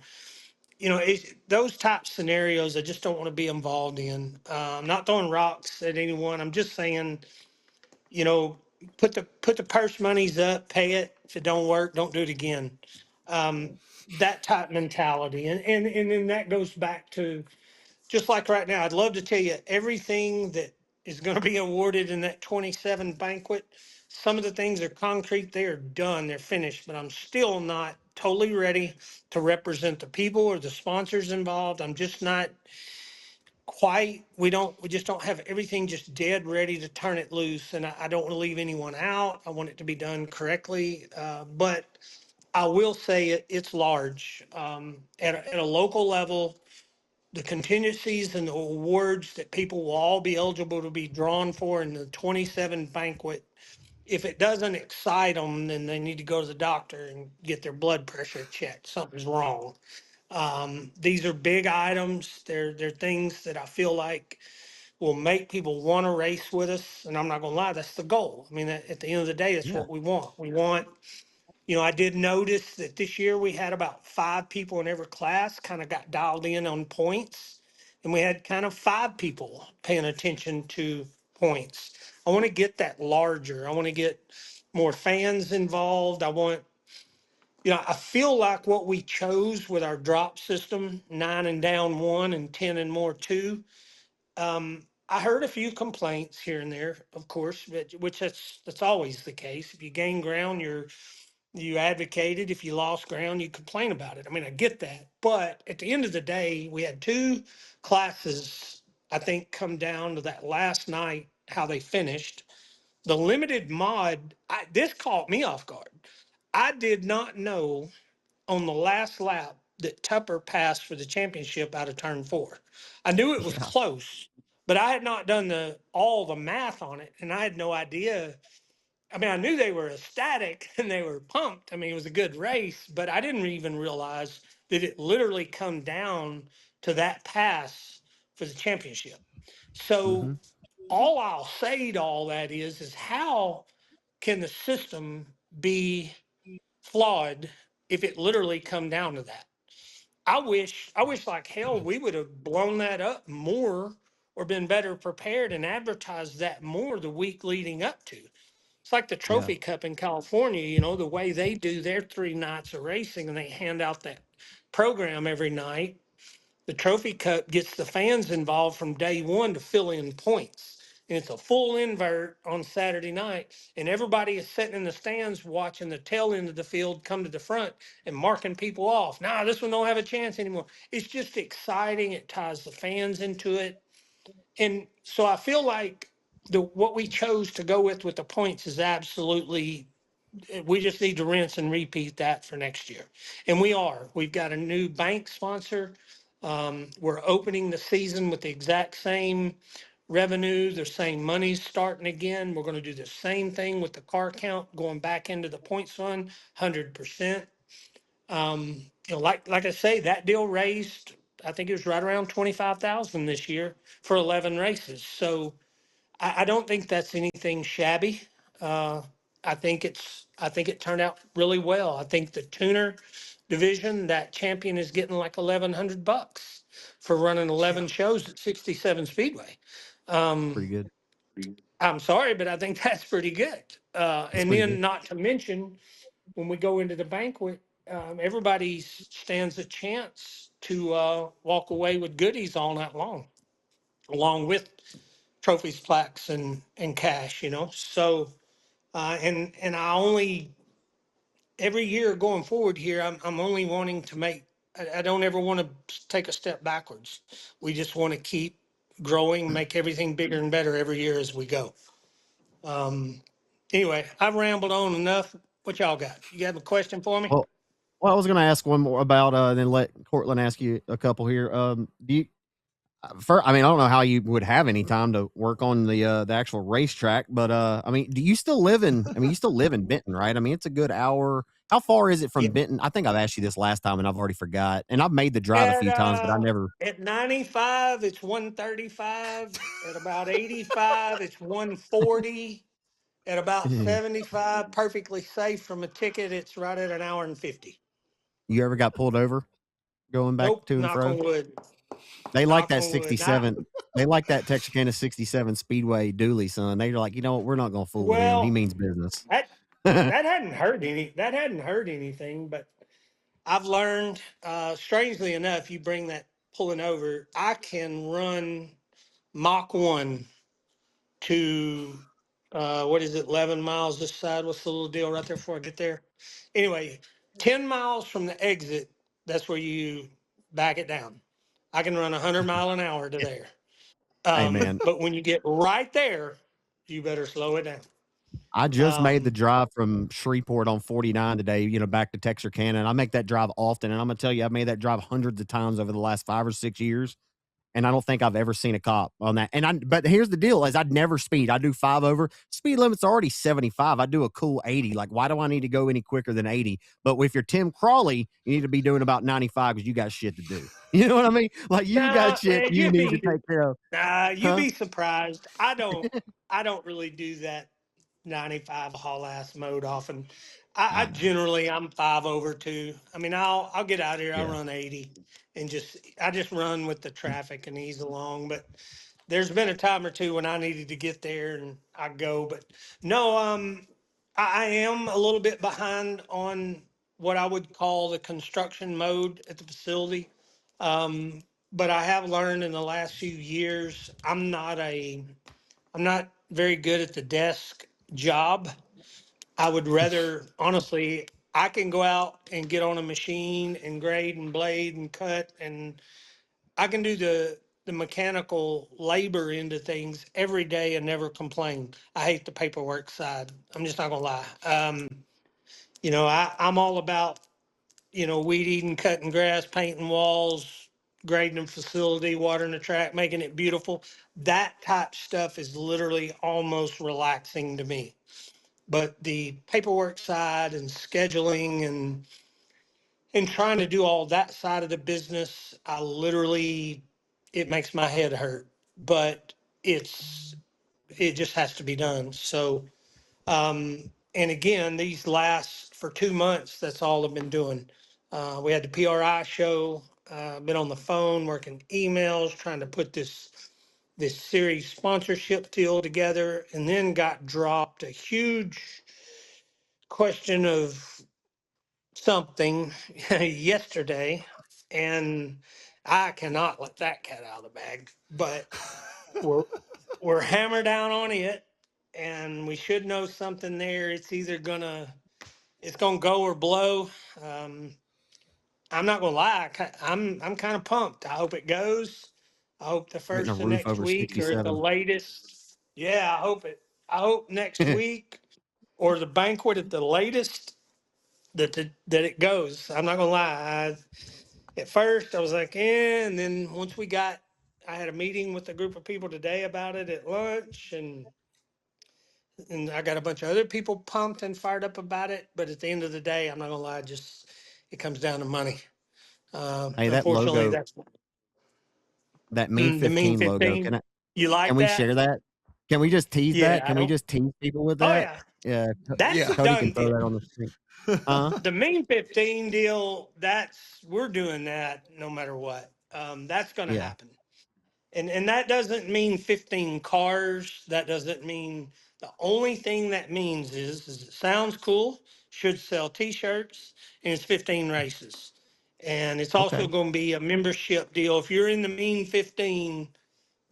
those type scenarios I just don't want to be involved in. I'm not throwing rocks at anyone. I'm just saying, you know, put the purse monies up, pay it. If it don't work, don't do it again. That type mentality. And then that goes back to, just like right now, I'd love to tell you everything that is going to be awarded in that 27 banquet. Some of the things are concrete, they are done, they're finished, but I'm still not totally ready to represent the people or the sponsors involved. I'm just not quite, we just don't have everything just dead ready to turn it loose. And I don't want to leave anyone out. I want it to be done correctly. But I will say it's large. At a local level, the contingencies and the awards that people will all be eligible to be drawn for in the 27 banquet, if it doesn't excite them, then they need to go to the doctor and get their blood pressure checked. Something's wrong. These are big items. They're things that I feel like will make people want to race with us. And I'm not going to lie, that's the goal. I mean, at the end of the day, that's what we want. We want, I did notice that this year we had about 5 people in every class kind of got dialed in on points. And we had kind of 5 people paying attention to points. I want to get that larger. I want to get more fans involved. I feel like what we chose with our drop system, 9 and down 1 and 10 and more 2. I heard a few complaints here and there, of course, which that's always the case. If you gain ground, you advocated. If you lost ground, you complain about it. I mean, I get that. But at the end of the day, we had 2 classes, I think, come down to that last night, how they finished. The limited mod, this caught me off guard. I did not know on the last lap that Tupper passed for the championship out of turn 4. I knew it was close, but I had not done all the math on it, and I had no idea. I mean, I knew they were ecstatic and they were pumped. I mean, it was a good race, but I didn't even realize that it literally come down to that pass for the championship. So all I'll say to all that is how can the system be flawed if it literally come down to that? I wish like hell we would have blown that up more or been better prepared and advertised that more the week leading up to. It's like the Trophy Cup in California, the way they do their 3 nights of racing and they hand out that program every night. The Trophy Cup gets the fans involved from day one to fill in points. And it's a full invert on Saturday night. And everybody is sitting in the stands watching the tail end of the field come to the front and marking people off. Nah, this one don't have a chance anymore. It's just exciting. It ties the fans into it. And so I feel like what we chose to go with the points is absolutely, we just need to rinse and repeat that for next year. And we've got a new bank sponsor. We're opening the season with the exact same revenue, the same money's starting again. We're going to do the same thing with the car count, going back into the points fund, 100%. Like I say, that deal raised, I think it was right around 25,000 this year for 11 races. So I don't think that's anything shabby. Uh, I think it turned out really well. I think the tuner division, that champion is getting like $1,100 for running 11 shows at 67 Speedway. Pretty good. I'm sorry, but I think that's pretty good. And then, not to mention, when we go into the banquet, everybody stands a chance to walk away with goodies all night long, along with trophies, plaques, and cash. So and I only, every year going forward here, I'm only wanting to make. I don't ever want to take a step backwards. We just want to keep growing, make everything bigger and better every year as we go. Anyway, I've rambled on enough. What y'all got? You have a question for me? Well, I was going to ask one more about, then let Cortland ask you a couple here. Do you, I mean, I don't know how you would have any time to work on the actual racetrack, but I mean, do you still live in? I mean, you still live in Benton, right? I mean, it's a good hour. How far is it from Benton? I think I've asked you this last time, and I've already forgot. And I've made the drive a few times, but I never. At 95, it's 135. At about 85, it's 140. At about 75, perfectly safe from a ticket, it's right at an hour and 50. You ever got pulled over going back to and knock fro? on wood. They like that 67. They like that Texarkana 67 Speedway dually, son. They're like, you know what? We're not going to fool with him. He means business. That hadn't hurt anything, but I've learned, strangely enough, you bring that pulling over, I can run Mach 1 to, 11 miles this side? What's the little deal right there before I get there? Anyway, 10 miles from the exit, that's where you back it down. I can run 100 mile an hour to there. Hey, man. But when you get right there, you better slow it down. I just made the drive from Shreveport on 49 today, back to Texarkana, and I make that drive often. And I'm going to tell you, I've made that drive hundreds of times over the last 5 or 6 years. And I don't think I've ever seen a cop on that. But here's the deal: is I'd never speed. I do 5 over. Speed limit's already 75. I do a cool 80. Like, why do I need to go any quicker than 80? But if you're Tim Crawley, you need to be doing about 95 because you got shit to do. You know what I mean? Like, you got shit man, you need to take care of. You'd be surprised. I don't really do that 95 haul ass mode often. I generally, I'm 5 over too. I mean, I'll get out here. I'll run 80 and I just run with the traffic and ease along. But there's been a time or two when I needed to get there and I go. But no, I am a little bit behind on what I would call the construction mode at the facility. But I have learned in the last few years, I'm not very good at the desk job. I would rather, honestly, I can go out and get on a machine and grade and blade and cut, and I can do the mechanical labor into things every day and never complain. I hate the paperwork side. I'm just not gonna lie. I'm all about, weed eating, cutting grass, painting walls, grading a facility, watering the track, making it beautiful. That type stuff is literally almost relaxing to me. But the paperwork side and scheduling and trying to do all that side of the business, it makes my head hurt. But it just has to be done. So, and again, these last for 2 months, that's all I've been doing. We had the PRI show, been on the phone, working emails, trying to put this series sponsorship deal together, and then got dropped a huge question of something yesterday, and I cannot let that cat out of the bag. But we're hammered down on it, and we should know something there. It's either gonna go or blow. I'm not gonna lie, I'm kind of pumped. I hope it goes. I hope the first of next week or at the latest. Yeah, I hope next week or the banquet at the latest that it goes. I'm not gonna lie. At first I was like, and then once I had a meeting with a group of people today about it at lunch, and I got a bunch of other people pumped and fired up about it. But at the end of the day, I'm not gonna lie, it comes down to money. Hey, that Unfortunately, logo, that's that Mean the Mean 15 logo. 15. You like Can we that? share that? Can we just tease that? Yeah, Can we just tease people with oh that? yeah, Yeah, that's a Cody done can throw deal. that on the screen. Huh? The mean 15 deal, we're doing that no matter what. That's going to Yeah. happen. And that doesn't mean 15 cars. That doesn't mean, the only thing that means is it sounds cool, should sell t-shirts, and it's 15 races. And it's also Okay. going to be a membership deal. If you're in the mean 15,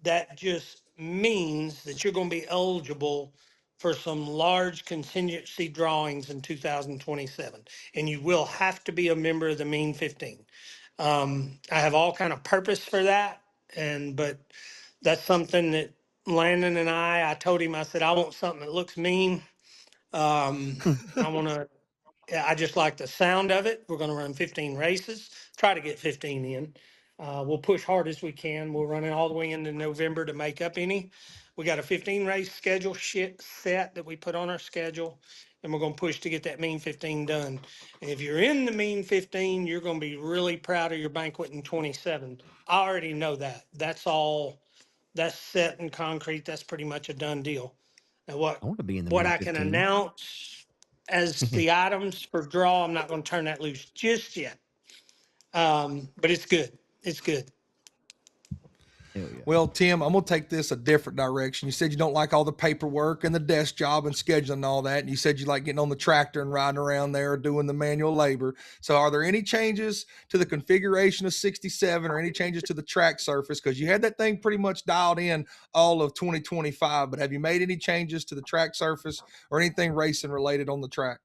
that just means that you're going to be eligible for some large contingency drawings in 2027, and you will have to be a member of the mean 15. I have all kind of purpose for that, but that's something that Landon and I told him, I said, I want something that looks mean. I want to, I just like the sound of it. We're going to run 15 races, try to get 15 in. We'll push hard as we can. We'll run it all the way into November to make up any. We got a 15 race schedule set that we put on our schedule, and we're going to push to get that mean 15 done. And if you're in the mean 15, you're going to be really proud of your banquet in 27. I already know that. That's set in concrete. That's pretty much a done deal. Now, I want to be in the what mean I can 15. announce as the items for draw, I'm not going to turn that loose just yet. But it's good. It's good. Hell yeah. Well, Tim, I'm going to take this a different direction. You said you don't like all the paperwork and the desk job and scheduling and all that. And you said you like getting on the tractor and riding around there doing the manual labor. So are there any changes to the configuration of 67 or any changes to the track surface? Because you had that thing pretty much dialed in all of 2025, but have you made any changes to the track surface or anything racing related on the track?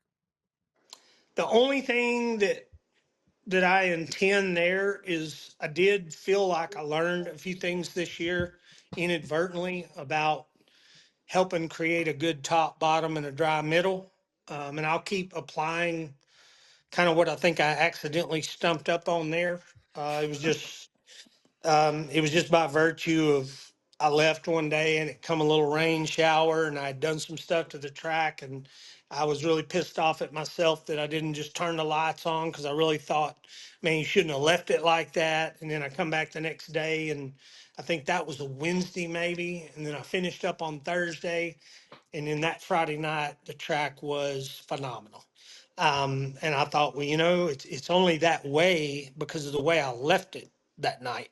The only thing that I intend there is, I did feel like I learned a few things this year inadvertently about helping create a good top, bottom, and a dry middle. And I'll keep applying kind of what I think I accidentally stumped up on there. It was just by virtue of, I left one day and it come a little rain shower, and I had done some stuff to the track, and I was really pissed off at myself that I didn't just turn the lights on, because I really thought, man, you shouldn't have left it like that. And then I come back the next day, and I think that was a Wednesday maybe, and then I finished up on Thursday, and then that Friday night the track was phenomenal. And I thought, well, it's only that way because of the way I left it that night.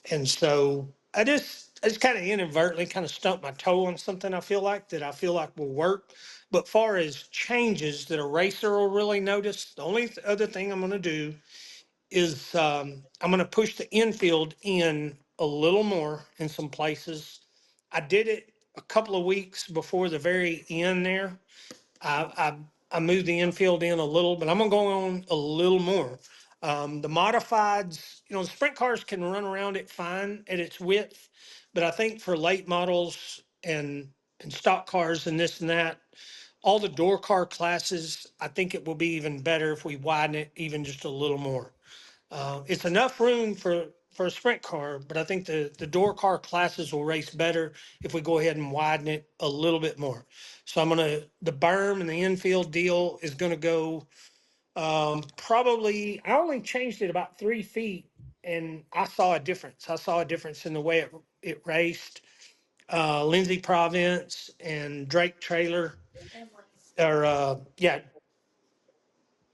And so I just kind of inadvertently kind of stumped my toe on something I feel like will work. But far as changes that a racer will really notice, the only other thing I'm going to do is, I'm going to push the infield in a little more in some places. I did it a couple of weeks before the very end there. I moved the infield in a little, but I'm gonna go on a little more. The modifieds, the sprint cars can run around it fine at its width, but I think for late models and stock cars and this and that, all the door car classes, I think it will be even better if we widen it even just a little more. It's enough room for a sprint car, but I think the door car classes will race better if we go ahead and widen it a little bit more. So the berm and the infield deal is gonna go, probably, I only changed it about 3 feet, and I saw a difference. I saw a difference in the way it raced. Lindsey Province and Drake Trailer, or yeah,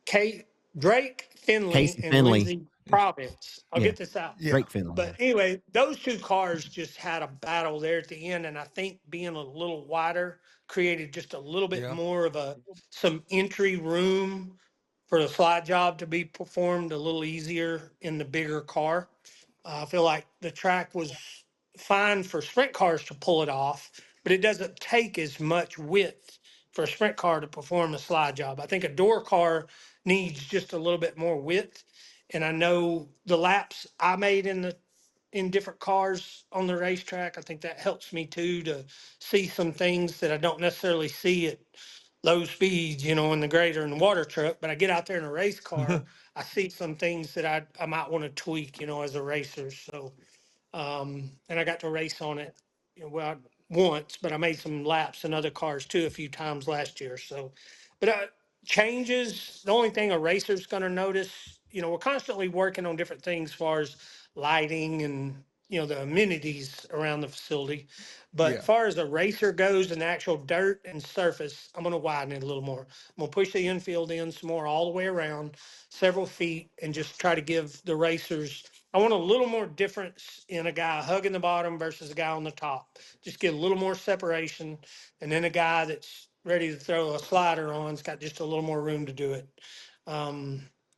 Kate, Drake Finley Casey and Finley. Lindsey Province. I'll Yeah. get this out. Yeah. Drake Finley. But anyway, those two cars just had a battle there at the end, and I think being a little wider created just a little bit Yeah. more of some entry room for the slide job to be performed a little easier in the bigger car. I feel like the track was fine for sprint cars to pull it off, but it doesn't take as much width for a sprint car to perform a slide job. I think a door car needs just a little bit more width. And I know the laps I made in different cars on the racetrack, I think that helps me too, to see some things that I don't necessarily see at low speeds, in the grader and the water truck. But I get out there in a race car, I see some things that I might want to tweak, as a racer. So, and I got to race on it, well, once, but I made some laps in other cars too a few times last year. So, but changes, the only thing a racer's going to notice, we're constantly working on different things as far as lighting and the amenities around the facility. But as far as the racer goes and the actual dirt and surface, I'm going to widen it a little more. I'm going to push the infield in some more all the way around, several feet, and just try to give the racers. I want a little more difference in a guy hugging the bottom versus a guy on the top. Just get a little more separation, and then a guy that's ready to throw a slider on's got just a little more room to do it.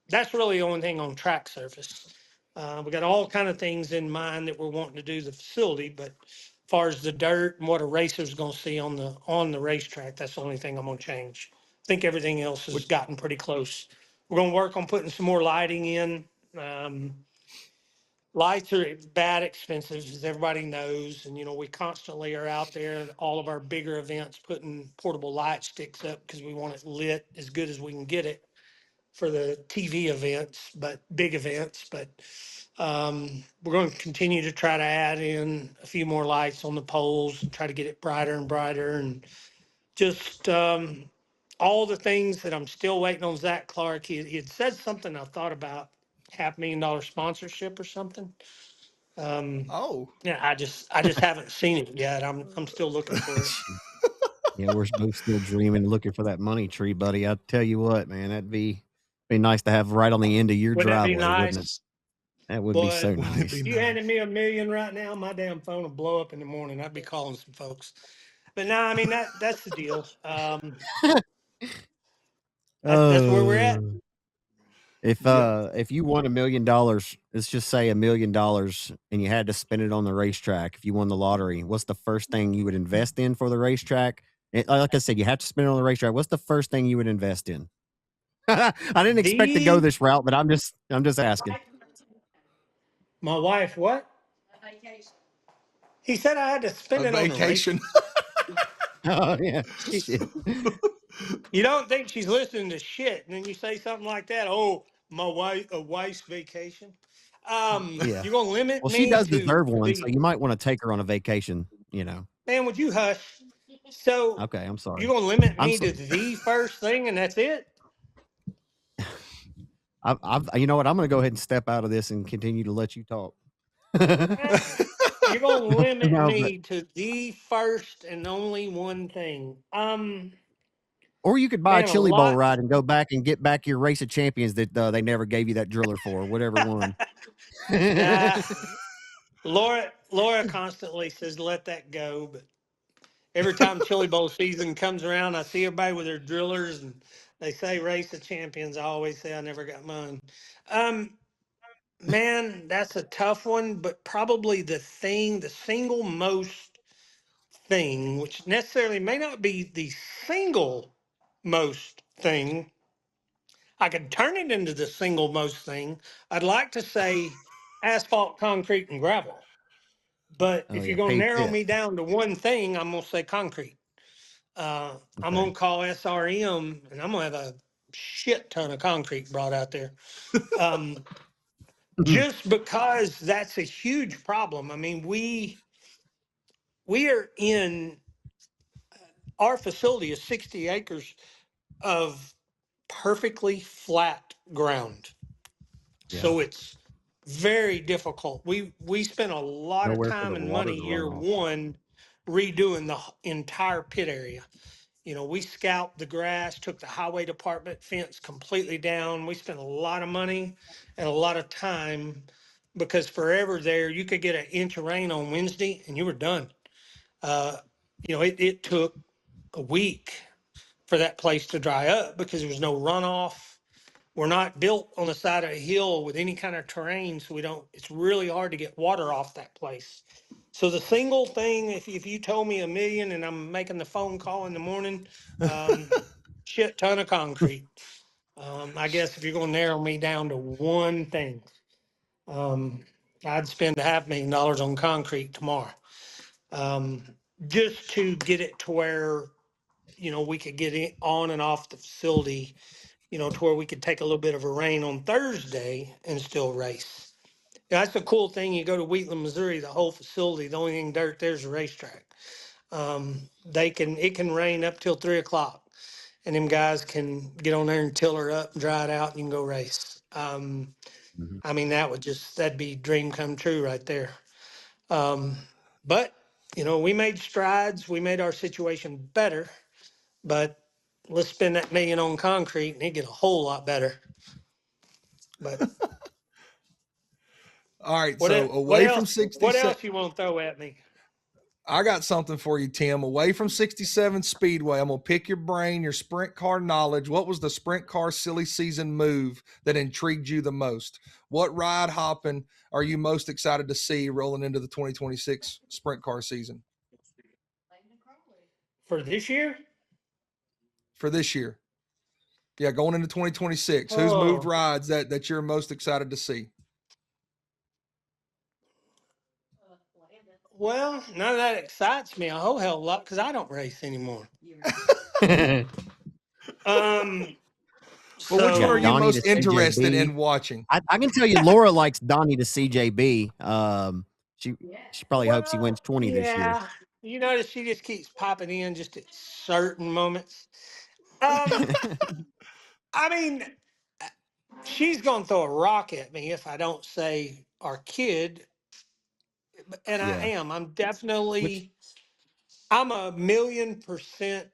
That's really the only thing on track surface. We got all kind of things in mind that we're wanting to do the facility, but as far as the dirt and what a racer's going to see on the racetrack, that's the only thing I'm going to change. I think everything else has gotten pretty close. We're going to work on putting some more lighting in. Lights are bad expensive, as everybody knows, and we constantly are out there at all of our bigger events putting portable light sticks up because we want it lit as good as we can get it for the TV events, but big events. But we're going to continue to try to add in a few more lights on the poles and try to get it brighter and brighter, and just all the things that I'm still waiting on Zach Clark. He had said something I thought about, $500,000 sponsorship or something. Yeah, I just haven't seen it yet. I'm still looking for it. Yeah, we're both still dreaming, looking for that money tree, buddy. I tell you what, man, that'd be nice to have right on the end of your Wouldn't that be driveway, wouldn't it? nice? That would be so nice. If you handed me $1 million right now, my damn phone would blow up in the morning. I'd be calling some folks. But no, I mean that's the deal. That's where we're at. If you won $1 million, let's just say $1 million, and you had to spend it on the racetrack, if you won the lottery, what's the first thing you would invest in for the racetrack? Like I said, you have to spend it on the racetrack. What's the first thing you would invest in? I didn't expect to go this route, but I'm just asking. My wife, what? A vacation. He said I had to spend it on a vacation. Oh yeah. You don't think she's listening to shit, and then you say something like that. Oh, a wife's vacation. Yeah. You're gonna limit me. She does deserve one, so you might want to take her on a vacation. Man, would you hush? So okay, I'm sorry. You're gonna limit me to the first thing, and that's it. You know what? I'm gonna go ahead and step out of this and continue to let you talk. You're gonna limit me to the first and only one thing. Or you could buy a chili bowl ride and go back and get back your Race of Champions that they never gave you that driller for, whatever one. Laura constantly says, let that go. But every time chili bowl season comes around, I see everybody with their drillers and they say Race of Champions. I always say I never got mine. Man, that's a tough one, but probably the single most thing, which necessarily may not be the single most thing. I could turn it into the single most thing. I'd like to say asphalt, concrete, and gravel. But if you're going to narrow me down to one thing, I'm going to say concrete. I'm going to call SRM, and I'm going to have a shit ton of concrete brought out there. Just because that's a huge problem. I mean, we are in, our facility is 60 acres of perfectly flat ground. Yeah. So it's very difficult. We spent a lot of time and money year one redoing the entire pit area. We scalped the grass, took the highway department fence completely down. We spent a lot of money and a lot of time because forever there, you could get an inch of rain on Wednesday and you were done. It took a week for that place to dry up because there was no runoff. We're not built on the side of a hill with any kind of terrain, so it's really hard to get water off that place. So the single thing, if you told me $1 million and I'm making the phone call in the morning, shit ton of concrete. I guess if you're going to narrow me down to one thing, I'd spend $500,000 on concrete tomorrow, just to get it to where, we could get it on and off the facility, to where we could take a little bit of a rain on Thursday and still race. That's the cool thing. You go to Wheatland, Missouri, the whole facility, the only thing dirt there's a racetrack. It can rain up till 3:00 and them guys can get on there and tiller up and dry it out and you can go race. I mean, that'd be dream come true right there. But, we made strides. We made our situation better. But let's spend that $1 million on concrete and it get a whole lot better. But all right, so away from 67. What else you want to throw at me? I got something for you, Tim. Away from 67 Speedway, I'm going to pick your brain, your sprint car knowledge. What was the sprint car silly season move that intrigued you the most? What ride hopping are you most excited to see rolling into the 2026 sprint car season? For this year? For this year. Yeah, going into 2026. Who's moved rides that you're most excited to see? Well, none of that excites me a whole hell of a lot because I don't race anymore. Well, which one are you most interested in watching? I can tell you, Laura likes Donnie to CJB. She probably hopes he wins 20 this year. You notice she just keeps popping in just at certain moments. I mean, she's going to throw a rock at me if I don't say our kid. And I am. I'm definitely, I'm 1,000,000%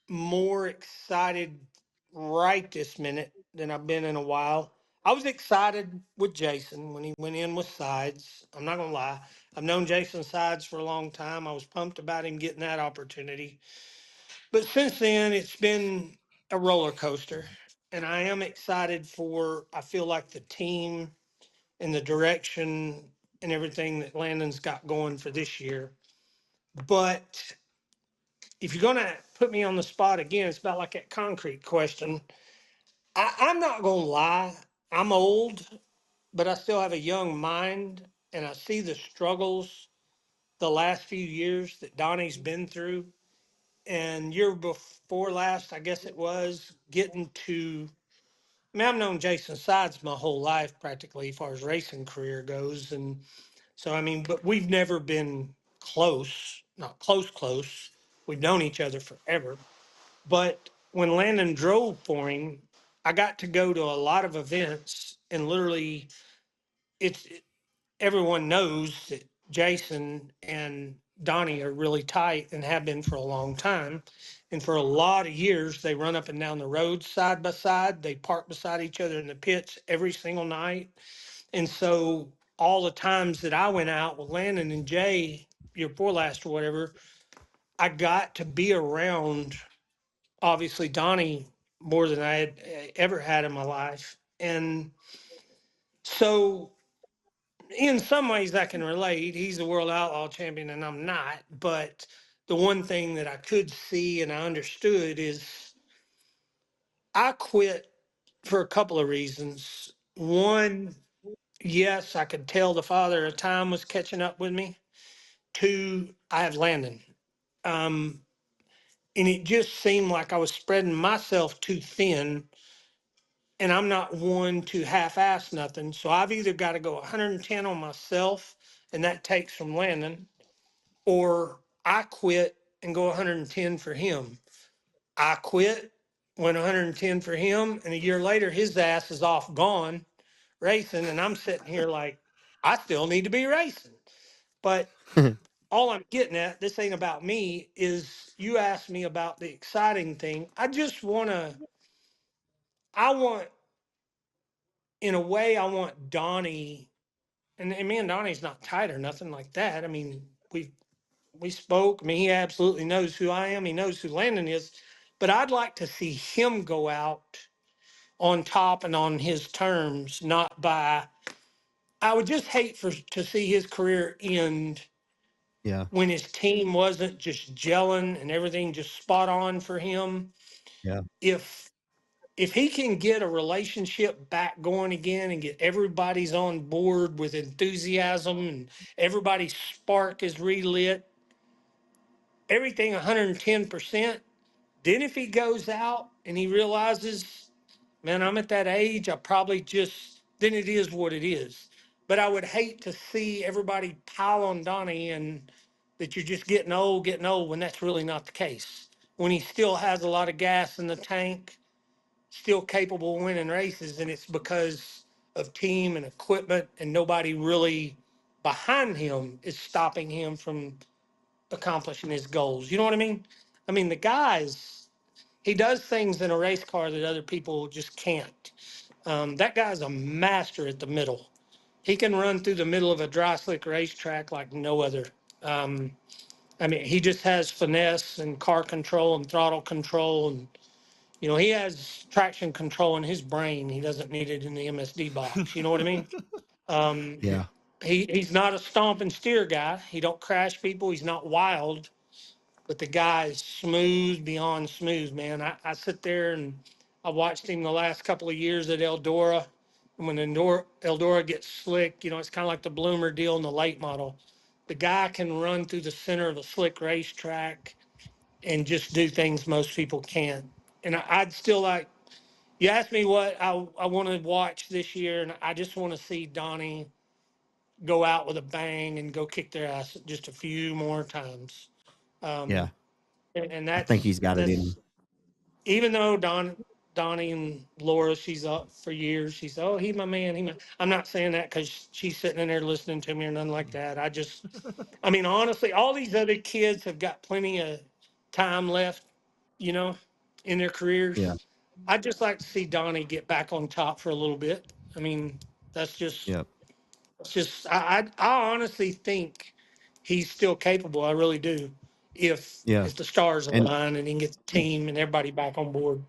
more excited right this minute than I've been in a while. I was excited with Jason when he went in with Sides. I'm not going to lie. I've known Jason Sides for a long time. I was pumped about him getting that opportunity. But since then, it's been a roller coaster. And I am excited for, I feel like the team and the direction and everything that Landon's got going for this year. But if you're going to put me on the spot again, it's about like that concrete question. I'm not going to lie. I'm old, but I still have a young mind, and I see the struggles the last few years that Donnie's been through. And year before last, I guess it was, getting to, I've known Jason Sides my whole life practically as far as racing career goes. And so, but we've never been close, not close. We've known each other forever. But when Landon drove for him, I got to go to a lot of events, and literally everyone knows that Jason and Donnie are really tight and have been for a long time. And for a lot of years, they run up and down the road side by side. They park beside each other in the pits every single night. And so all the times that I went out with Landon and Jay, year before last or whatever, I got to be around, obviously, Donnie more than I had ever had in my life. And so in some ways I can relate. He's the world outlaw champion and I'm not. But the one thing that I could see and I understood is I quit for a couple of reasons. One, yes, I could tell the father of time was catching up with me. Two, I have Landon. And it just seemed like I was spreading myself too thin, and I'm not one to half-ass nothing. So I've either got to go 110 on myself, and that takes from Landon, or I quit and go 110 for him. I quit, went 110 for him, and a year later, his ass is off gone racing, and I'm sitting here like, I still need to be racing. But all I'm getting at, this ain't about me, is you asked me about the exciting thing. In a way, I want Donnie, and me and Donnie's not tight or nothing like that. We spoke. He absolutely knows who I am. He knows who Landon is. But I'd like to see him go out on top and on his terms, not by. I would just hate to see his career end. Yeah. When his team wasn't just gelling and everything just spot on for him. Yeah. If he can get a relationship back going again and get everybody's on board with enthusiasm and everybody's spark is relit, everything 110%, then if he goes out and he realizes, man, I'm at that age, then it is what it is. But I would hate to see everybody pile on Donnie and that you're just getting old when that's really not the case. When he still has a lot of gas in the tank, still capable of winning races, and it's because of team and equipment and nobody really behind him is stopping him from accomplishing his goals. You know what I mean? I mean, he does things in a race car that other people just can't. That guy's a master at the middle. He can run through the middle of a dry slick racetrack like no other. Um, I mean, he just has finesse and car control and throttle control. And, he has traction control in his brain. He doesn't need it in the MSD box. You know what I mean? Um, Yeah. he's not a stomp and steer guy. He don't crash people. He's not wild, but the guy is smooth beyond smooth, man. I sit there and I watched him the last couple of years at Eldora. And when Eldora gets slick, it's kind of like the Bloomer deal in the late model. The guy can run through the center of a slick racetrack and just do things most people can't. And I'd still like, you asked me what I want to watch this year, and I just want to see Donnie go out with a bang and go kick their ass just a few more times. Yeah. Um, and I think he's got it in that's him. even though Donnie and Laura, she's up for years. She's, oh, he my man. I'm not saying that because she's sitting in there listening to me or nothing like that. I mean, honestly, all these other kids have got plenty of time left, you know, in their Yeah. careers. I'd just like to see Donnie get back on top for a little bit. I mean, that's just, Yeah. it's just, I honestly think he's still capable. I really do. Yeah. If the stars And align and he can get the team and everybody back on board.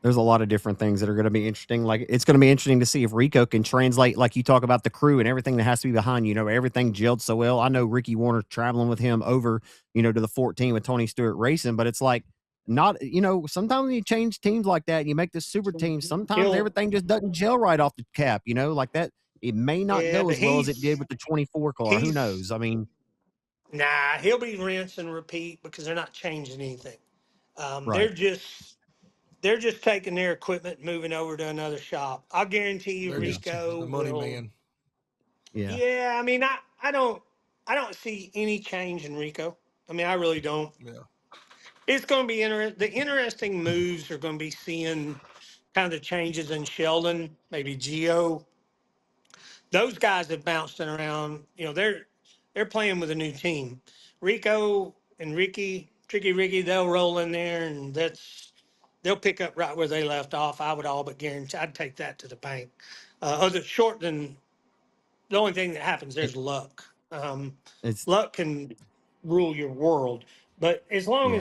there's a lot of different things that are going to be interesting. Like it's going to be interesting to see if Rico can translate, like you talk about the crew and everything that has to be behind, everything gelled so well. I know Ricky Warner traveling with him over, to the 14 with Tony Stewart Racing, but it's like not, sometimes when you change teams like that and you make this super team, sometimes He'll, everything just doesn't gel right off the cap, like that. It may not yeah, go but as well as it did with the 24 car. Who he's, knows? I mean, he'll be rinse and repeat because they're not changing anything. Um, they're right. just, they're just taking their equipment, and moving over to another shop. I guarantee you, They're just Rico the money will. man. Yeah. Yeah, I mean, I don't see any change in Rico. I mean, I really don't. Yeah. It's going to be interesting. The interesting moves are going to be seeing kind of the changes in Sheldon, maybe Geo. Those guys have bounced around. They're playing with a new team. Rico and Tricky Ricky, they'll roll in there, and they'll pick up right where they left off. I would all but guarantee. I'd take that to the bank. Other short than the only thing that happens It, there's luck. it's, Luck can rule your world, but yeah. as long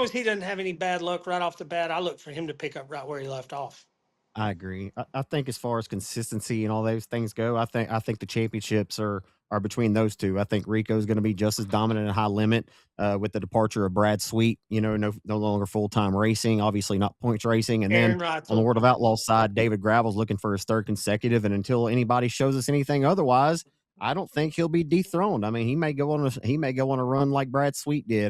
as he doesn't have any bad luck right off the bat, I look for him to pick up right where he left off. I agree. I think as far as consistency and all those things go, I think the championships are between those two. I think Rico's going to be just as dominant at high limit with the departure of Brad Sweet. No longer full time racing, obviously not points racing. And then Aaron on the Reutzel. World of Outlaws side, David Gravel's looking for his third consecutive. And until anybody shows us anything otherwise, I don't think he'll be dethroned. I mean, he may go on a run like Brad Sweet did.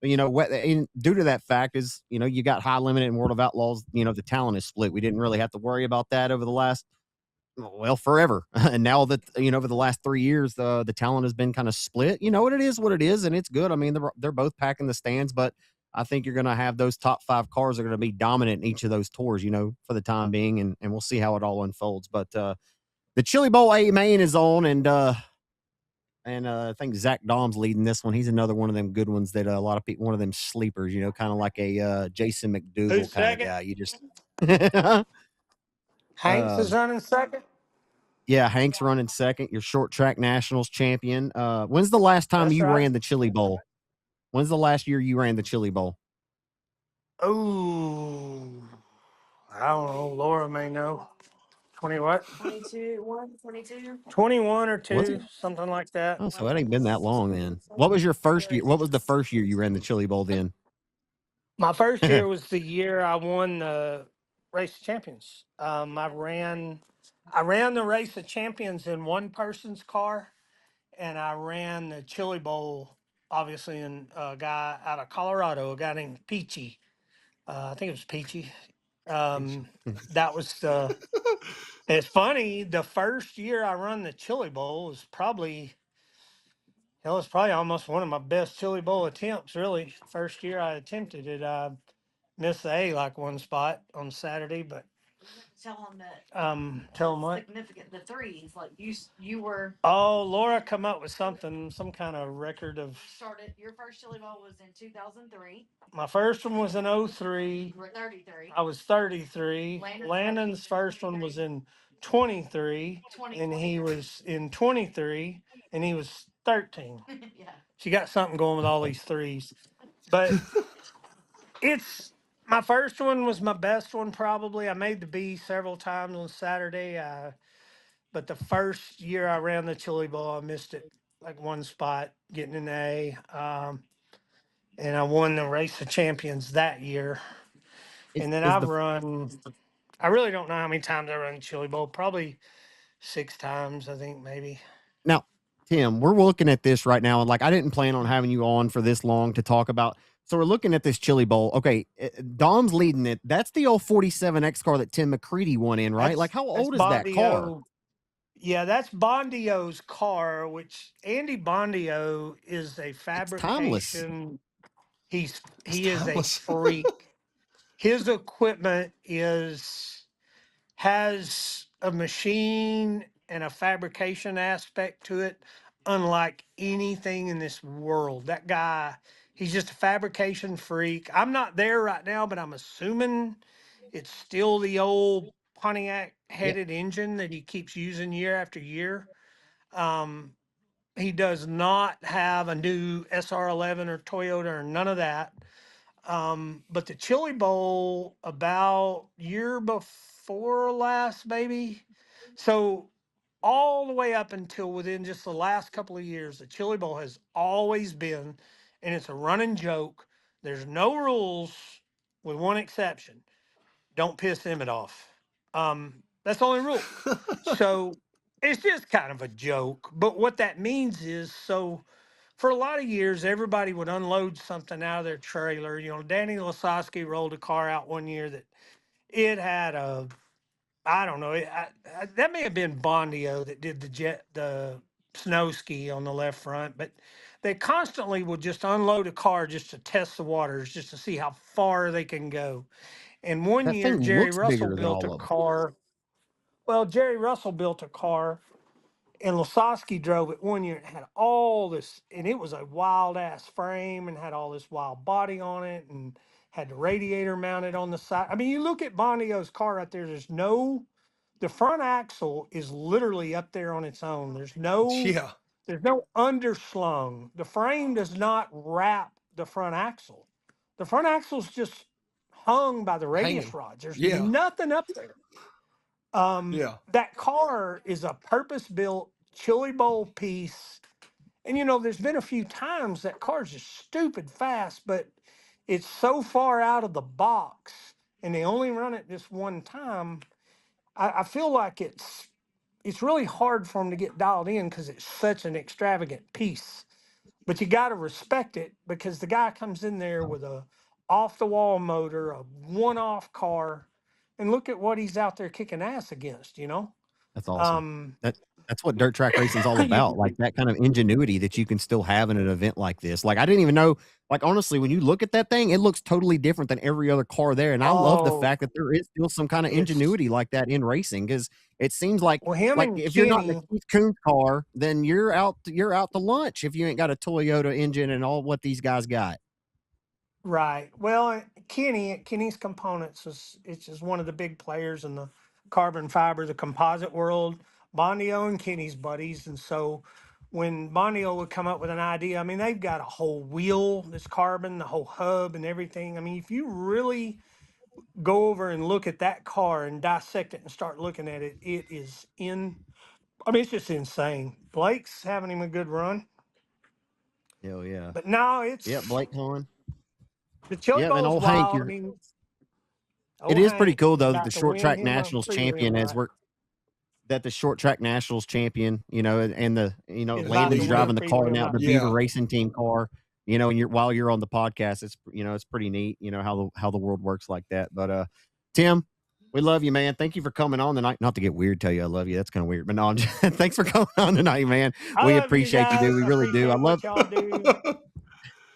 Due to that fact is, you got high limit and World of Outlaws, the talent is split. We didn't really have to worry about that over the last, well, forever. And now that, over the last 3 years, the talent has been kind of split. It is what it is, and it's good. I mean, they're both packing the stands, but I think you're going to have those top 5 cars are going to be dominant in each of those tours, for the time being, and we'll see how it all unfolds. But the Chili Bowl A main is on, and I think Zach Dom's leading this one. He's another one of them good ones that a lot of people, one of them sleepers, kind of like a Jason Who's McDougal kind of second? guy. You just, Hanks is running second. yeah, Hank's running second. Your short track nationals champion. When's the last time That's you right. ran the Chili Bowl? When's the last year you ran the Chili Bowl? Oh, I don't know. Laura may know. 20 what? 21 or Was it? 2, something like that. Oh, so it ain't been that long then. What was your first year? What was the first year you ran the Chili Bowl then? My first year was the year I won the Race of Champions. I ran the Race of Champions in one person's car, and I ran the Chili Bowl, obviously, in a guy out of Colorado, a guy named Peachy. I think it was Peachy. Um, that was the. It's funny. The first year I run the Chili Bowl was probably. Hell, it's probably almost one of my best Chili Bowl attempts. Really, first year I attempted it, I missed the A like one spot on Saturday, but Tell them what? Significant, the threes, like you were. Oh, Laura come up with something, some kind of record of. Started, your first chili bowl was in 2003. My first one was in 03. You were 33. I was 33. Landon's first one was in 23, and he was in 23, and he was 13. Yeah. She got something going with all these threes, but it's my first one was my best one probably. I made the B several times on Saturday. But the first year I ran the chili bowl, I missed it like one spot, getting an A. And I won the Race of Champions that year. And then I've run, I really don't know how many times I run the chili bowl. Probably 6 times, I think, maybe. Now, Tim, we're looking at this right now, and like I didn't plan on having you on for this long to talk about. So we're looking at this chili bowl. Okay, Dom's leading it. That's the old 47X car that Tim McCready won in, right? Like, how old is that car? Yeah, that's Bondio's car, which Andy Bondio is a fabrication. He is a freak. His equipment has a machine and a fabrication aspect to it, unlike anything in this world. That guy, he's just a fabrication freak. I'm not there right now, but I'm assuming it's still the old Pontiac headed engine that he keeps using year after year. He does not have a new SR11 or Toyota or none of that. But the chili bowl about year before last, maybe. So all the way up until within just the last couple of years, the chili bowl has always been, and it's a running joke. There's no rules with one exception. Don't piss Emmett off. That's the only rule. So it's just kind of a joke. But what that means is, so for a lot of years, everybody would unload something out of their trailer. You know, Danny Lasowski rolled a car out one year that it had a, I don't know, that may have been Bondio that did the snow ski on the left front, but they constantly would just unload a car just to test the waters, just to see how far they can go. And one year, Jerry Russell built a car. Well, Jerry Russell built a car, and Lasowski drove it one year. It had all this, and it was a wild ass frame and had all this wild body on it and had the radiator mounted on the side. I mean, you look at Bondio's car out there, the front axle is literally up there on its own. There's no underslung. The frame does not wrap the front axle. The front axle's just hung by the radius rods. There's nothing up there. That car is a purpose-built chili bowl piece. And, you know, there's been a few times that car's just stupid fast, but it's so far out of the box and they only run it this one time. I feel like it's really hard for them to get dialed in because it's such an extravagant piece. But you got to respect it because the guy comes in there with a off-the-wall motor, a one-off car, and look at what he's out there kicking ass against, you know? That's awesome. That's what dirt track racing is all about. Like that kind of ingenuity that you can still have in an event like this. Like I didn't even know, like honestly, when you look at that thing, it looks totally different than every other car there. And I love the fact that there is still some kind of ingenuity like that in racing, because it seems like, if you're not in a Keith Kunz car, then you're out to lunch if you ain't got a Toyota engine and all what these guys got. Right. Well, Kenny's Components it's just one of the big players in the carbon fiber, the composite world. Bondio and Kenny's buddies. And so when Bondio would come up with an idea, I mean, they've got a whole wheel that's carbon, the whole hub and everything. I mean, if you really go over and look at that car and dissect it and start looking at it, it's just insane. Blake's having him a good run. Hell yeah. But now it's... Yeah, Blake Cohen. The chili bowl's old wild. Hank, I mean, it is pretty cool though that the short track nationals champion the short track nationals champion, you know, and Landon's driving the car now, the Beaver Racing Team car, you know, and while you're on the podcast, it's pretty neat, you know, how the world works like that. But Tim, we love you, man. Thank you for coming on tonight. Not to get weird, tell you I love you. That's kind of weird, but no, thanks for coming on tonight, man. We appreciate you, dude. We really do. I love y'all do.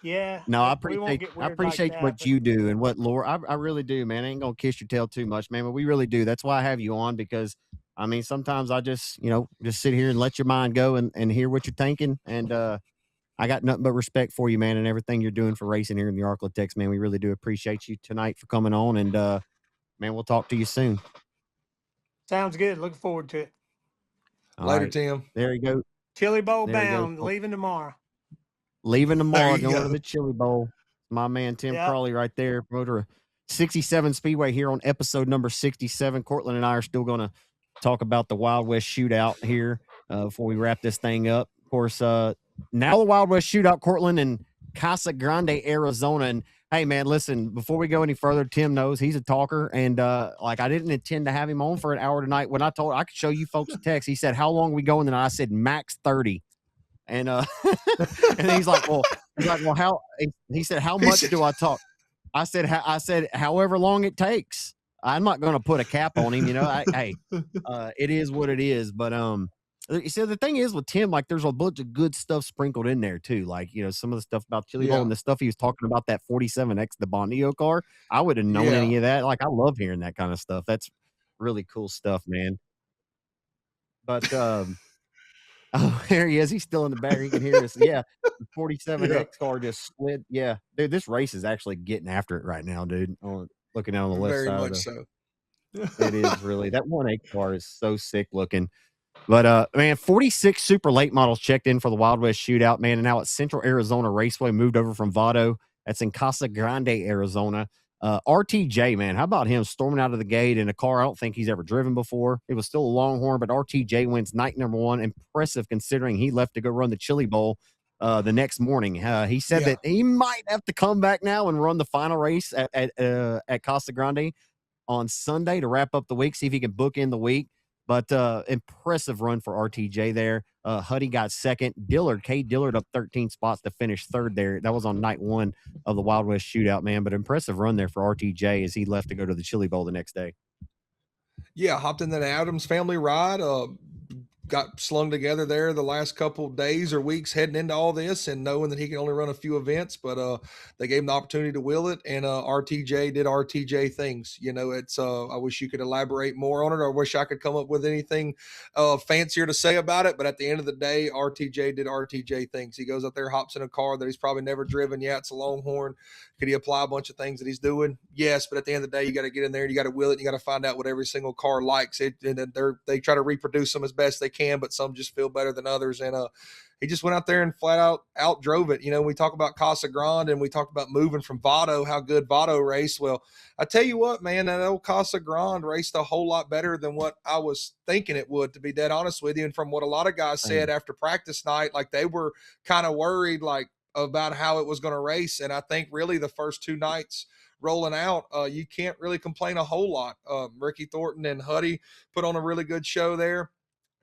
Yeah. No, I We won't appreciate get I weird like appreciate that. what But you do and what Laura. I really do, man. I ain't gonna kiss your tail too much, man, but we really do. That's why I have you on because I mean sometimes I just just sit here and let your mind go and hear what you're thinking. And I got nothing but respect for you, man, and everything you're doing for racing here in the Arklatex, man. We really do appreciate you tonight for coming on, and man, we'll talk to you soon. sounds good. Looking forward to it. All Later, right, Tim. there you go. Chili Bowl There you go. bound, leaving tomorrow. Leaving There tomorrow, you going to go. the Chili Bowl. My man Tim Yep. Crawley right there, promoter of 67 Speedway here on episode number 67. Cortland and I are still going to talk about the Wild West Shootout here before we wrap this thing up. Of course, now the Wild West Shootout, Cortland in Casa Grande, Arizona. And hey, man, listen, before we go any further, Tim knows he's a talker. And like I didn't intend to have him on for an hour tonight. When I told I could show you folks a text, he said, "How long are we going?" And I said, "Max 30." And and he's like, well, how? He said, "How much do I talk?" I said, "However long it takes." I'm not going to put a cap on him, Hey, it is what it is. But you see, the thing is with Tim, like, there's a bunch of good stuff sprinkled in there too. Like, some of the stuff about Chili Bowl and the stuff he was talking about that 47X, the Bonillo car. I would have known any of that. Like, I love hearing that kind of stuff. That's really cool stuff, man. But oh, there he is. He's still in the back. He can hear us. Yeah. The 47X car just slid. Yeah. Dude, this race is actually getting after it right now, dude. Looking down on the left Very side. much so. It is really. That 1A car is so sick looking. But, man, 46 super late models checked in for the Wild West Shootout, man. And now it's Central Arizona Raceway, moved over from Vado. That's in Casa Grande, Arizona. RTJ, man, how about him storming out of the gate in a car I don't think he's ever driven before? It was still a Longhorn, but RTJ wins night number one. Impressive considering he left to go run the Chili Bowl the next morning. He said that he might have to come back now and run the final race at Casa Grande on Sunday to wrap up the week, see if he can book in the week. But impressive run for RTJ there. Huddy got second. Cade Dillard up 13 spots to finish third there. That was on night one of the Wild West Shootout, man. But impressive run there for RTJ as he left to go to the Chili Bowl the next day. Yeah, hopped in that Adams family ride. Got slung together there the last couple of days or weeks heading into all this and knowing that he can only run a few events, but they gave him the opportunity to wheel it, and RTJ did RTJ things. It's I wish you could elaborate more on it, or I wish I could come up with anything fancier to say about it, but at the end of the day, RTJ did RTJ things. He goes out there, hops in a car that he's probably never driven yet. It's a Longhorn. Could he apply a bunch of things that he's doing? Yes, but at the end of the day, you got to get in there and you got to wheel it. And you got to find out what every single car likes. And they try to reproduce them as best they can, but some just feel better than others. And he just went out there and flat out drove it. We talk about Casa Grande and we talked about moving from Vado, how good Vado raced. Well, I tell you what, man, that old Casa Grande raced a whole lot better than what I was thinking it would, to be dead honest with you. And from what a lot of guys said after practice night, like they were kind of worried, like, about how it was going to race. And I think really the first two nights rolling out, you can't really complain a whole lot. Ricky Thornton and Huddy put on a really good show there.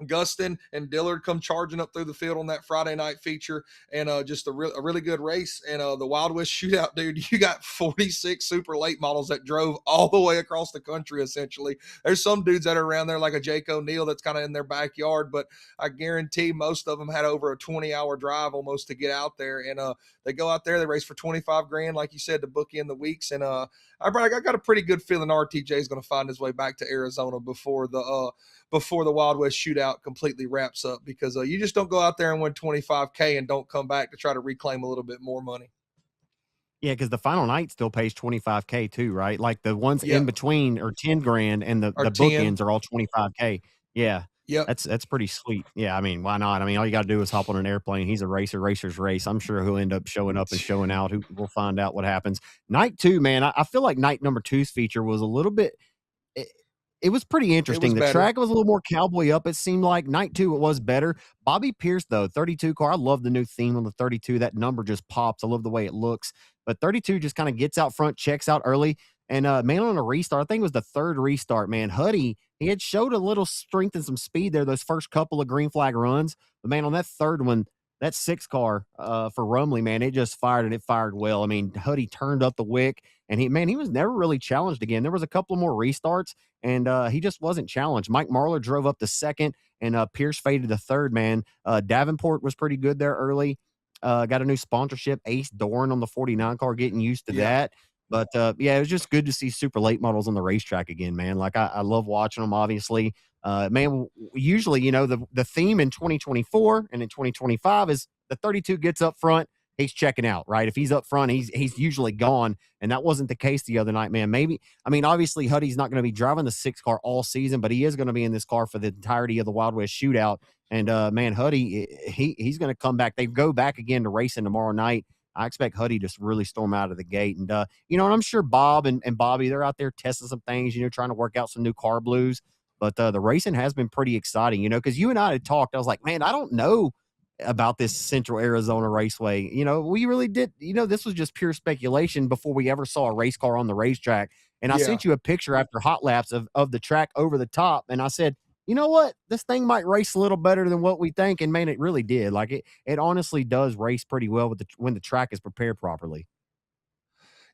Gustin and Dillard come charging up through the field on that Friday night feature, and just a really good race. And the Wild West Shootout, dude, you got 46 super late models that drove all the way across the country, essentially. There's some dudes that are around there like a Jake O'Neill that's kind of in their backyard, but I guarantee most of them had over a 20-hour drive almost to get out there. And they go out there, they race for 25 grand, like you said, to book in the weeks. And I got a pretty good feeling RTJ is going to find his way back to Arizona before the Wild West Shootout completely wraps up, because you just don't go out there and win 25K and don't come back to try to reclaim a little bit more money. Yeah, because the final night still pays 25K too, right? Like the ones in between are 10 grand and the bookends are all 25K. Yeah. Yep. That's pretty sweet. Yeah, I mean, why not? I mean, all you got to do is hop on an airplane. He's a racer, racers race. I'm sure he'll end up showing up and showing out. We'll find out what happens. Night two, man, I feel like night number two's feature was a little bit it was pretty interesting. The track was a little more cowboy up, it seemed like. Night two, it was better. Bobby Pierce, though, 32 car. I love the new theme on the 32. That number just pops. I love the way it looks. But 32 just kind of gets out front, checks out early. And, man, on a restart, I think it was the third restart, man. Huddy, he had showed a little strength and some speed there those first couple of green flag runs. But, man, on that third one, that 6 car for Rumley, man, it just fired, and it fired well. I mean, Huddy turned up the wick, and he was never really challenged again. There was a couple more restarts, and he just wasn't challenged. Mike Marlar drove up to second, and Pierce faded to third, man. Davenport was pretty good there early. got a new sponsorship, Ace Dorn on the 49 car, getting used to that. But yeah, it was just good to see super late models on the racetrack again, man. Like I love watching them, obviously. Man, usually, the theme in 2024 and in 2025 is the 32 gets up front, he's checking out, right? If he's up front, he's usually gone. And that wasn't the case the other night, man. Maybe, I mean, obviously Huddy's not going to be driving the 6 car all season, but he is going to be in this car for the entirety of the Wild West Shootout. And man, Huddy, he's going to come back. They go back again to racing tomorrow night. I expect Huddy to really storm out of the gate. And, and I'm sure Bob and Bobby, they're out there testing some things, trying to work out some new car blues. But the racing has been pretty exciting, because you and I had talked. I was like, man, I don't know about this Central Arizona Raceway. We really did. This was just pure speculation before we ever saw a race car on the racetrack. And I sent you a picture after hot laps of the track over the top. And I said, you know what? This thing might race a little better than what we think. And man, it really did. Like it honestly does race pretty well when the track is prepared properly.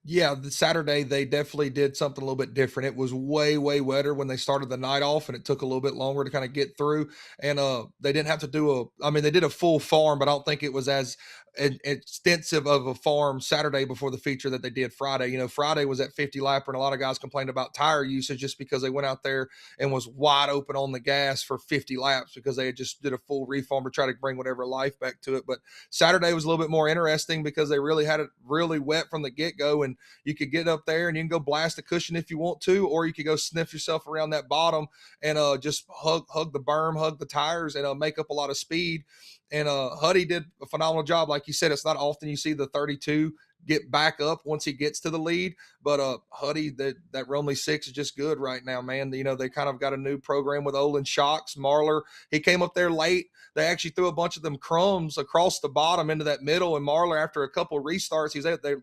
Yeah, the Saturday, they definitely did something a little bit different. It was way, way wetter when they started the night off, and it took a little bit longer to kind of get through. And they didn't have to do they did a full farm, but I don't think it was as extensive of a farm Saturday before the feature that they did Friday. Friday was at 50 lapper, and a lot of guys complained about tire usage just because they went out there and was wide open on the gas for 50 laps because they had just did a full reform to try to bring whatever life back to it. But Saturday was a little bit more interesting because they really had it really wet from the get-go, and you could get up there and you can go blast a cushion if you want to, or you could go sniff yourself around that bottom and just hug the berm, hug the tires, and make up a lot of speed. And Huddy did a phenomenal job. Like you said, it's not often you see the 32 get back up once he gets to the lead. But Huddy, that Romley 6 is just good right now, man. They kind of got a new program with Olin Shocks. Marlar, he came up there late. They actually threw a bunch of them crumbs across the bottom into that middle. And Marlar, after a couple of restarts, he's out there.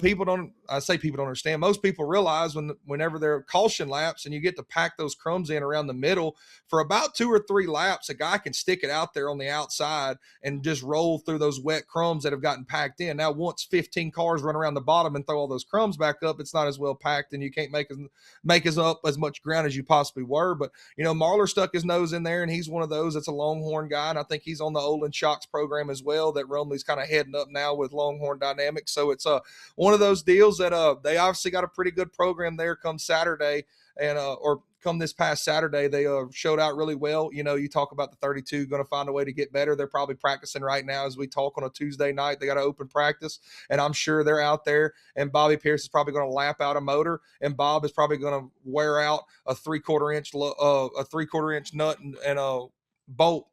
People don't understand. Most people realize whenever they're caution laps and you get to pack those crumbs in around the middle for about 2 or 3 laps, a guy can stick it out there on the outside and just roll through those wet crumbs that have gotten packed in. Now, once 15 cars run around the bottom and throw all those crumbs back up, it's not as well packed and you can't make up as much ground as you possibly were. But, Marlar stuck his nose in there, and he's one of those that's a Longhorn guy. And I think he's on the Olin Shocks program as well that Romley's kind of heading up now with Longhorn Dynamics. So it's one of those deals that they obviously got a pretty good program there come Saturday, and or come this past Saturday. They showed out really well. You talk about the 32 going to find a way to get better. They're probably practicing right now as we talk on a Tuesday night. They got an open practice, and I'm sure they're out there, and Bobby Pierce is probably going to lap out a motor, and Bob is probably going to wear out a 3/4 inch nut and a bolt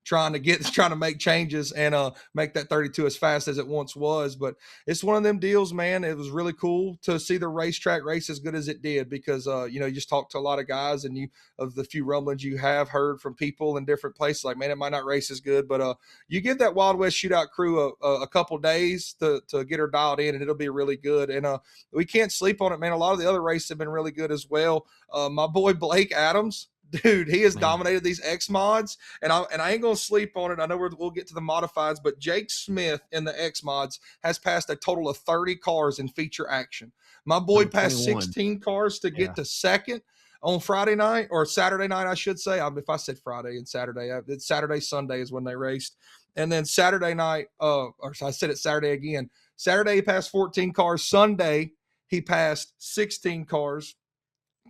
trying to make changes and make that 32 as fast as it once was. But it's one of them deals, man. It was really cool to see the racetrack race as good as it did because you just talk to a lot of guys, and of the few rumblings you have heard from people in different places, like, man, it might not race as good, but you give that Wild West Shootout crew a couple days to get her dialed in, and it'll be really good. And we can't sleep on it, man. A lot of the other races have been really good as well. My boy Blake Adams, dude, he has dominated these X mods, and I ain't gonna sleep on it. I know we'll get to the modifieds, but Jake Smith in the X mods has passed a total of 30 cars in feature action. My boy passed 16 cars to get to second on Friday night, or Saturday night, I should say. If I said Friday and Saturday, it's Saturday, Sunday is when they raced, and then Saturday night, or I said it Saturday again. Saturday he passed 14 cars. Sunday he passed 16 cars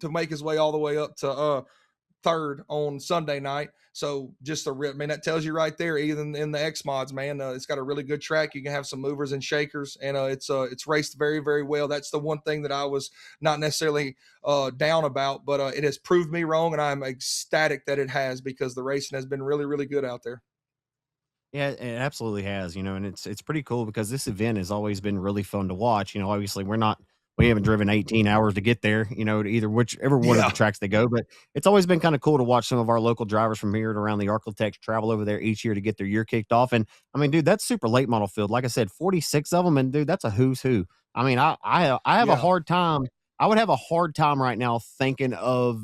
to make his way all the way up to third on Sunday night. So just that tells you right there, even in the X mods, man, it's got a really good track. You can have some movers and shakers, and it's raced very, very well. That's the one thing that I was not necessarily down about, but it has proved me wrong, and I'm ecstatic that it has, because the racing has been really, really good out there. Yeah, it absolutely has, and it's pretty cool because this event has always been really fun to watch. Obviously we haven't driven 18 hours to get there, to either whichever one of the tracks they go, but it's always been kind of cool to watch some of our local drivers from here and around the Arklatex travel over there each year to get their year kicked off. And I mean, dude, that's super late model field. Like I said, 46 of them, and dude, that's a who's who. I mean, I have a hard time. I would have a hard time right now thinking of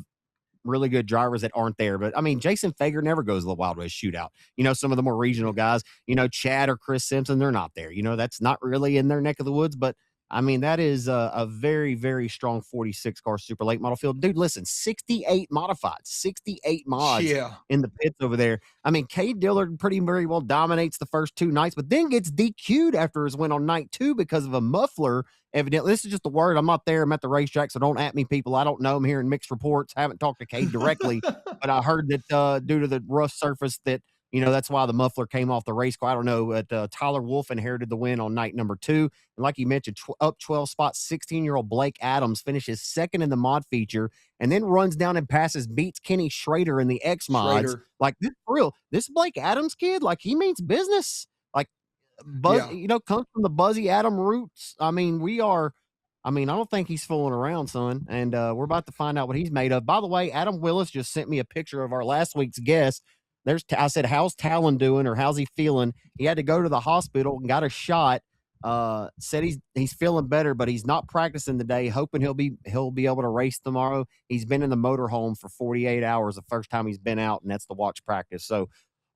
really good drivers that aren't there. But I mean, Jason Fager never goes to the Wild West Shootout. Some of the more regional guys, Chad or Chris Simpson, they're not there. That's not really in their neck of the woods, but I mean, that is a very, very strong 46 car super late model field. Dude, listen, 68 modified, 68 mods Yeah. in the pits over there. I mean, Cade Dillard pretty very well dominates the first 2 nights, but then gets DQ'd after his win on night 2 because of a muffler. Evidently, this is just the word. I'm not there. I'm at the racetrack, so don't at me, people. I don't know. I'm hearing mixed reports. Haven't talked to Cade directly, but I heard that due to the rough surface that, that's why the muffler came off the race car. I don't know, but Tyler Wolf inherited the win on night number 2. And like you mentioned, up 12 spots, 16-year-old Blake Adams finishes second in the mod feature and then runs down and beats Kenny Schrader in the X mods. Like, this for real, this Blake Adams kid, like, he means business. Like, comes from the Buzzy Adam roots. I mean, I don't think he's fooling around, son. And we're about to find out what he's made of. By the way, Adam Willis just sent me a picture of our last week's guest. I said, how's Talon doing, or how's he feeling? He had to go to the hospital and got a shot. Said he's feeling better, but he's not practicing today, hoping he'll be able to race tomorrow. He's been in the motorhome for 48 hours, the first time he's been out, and that's the watch practice. So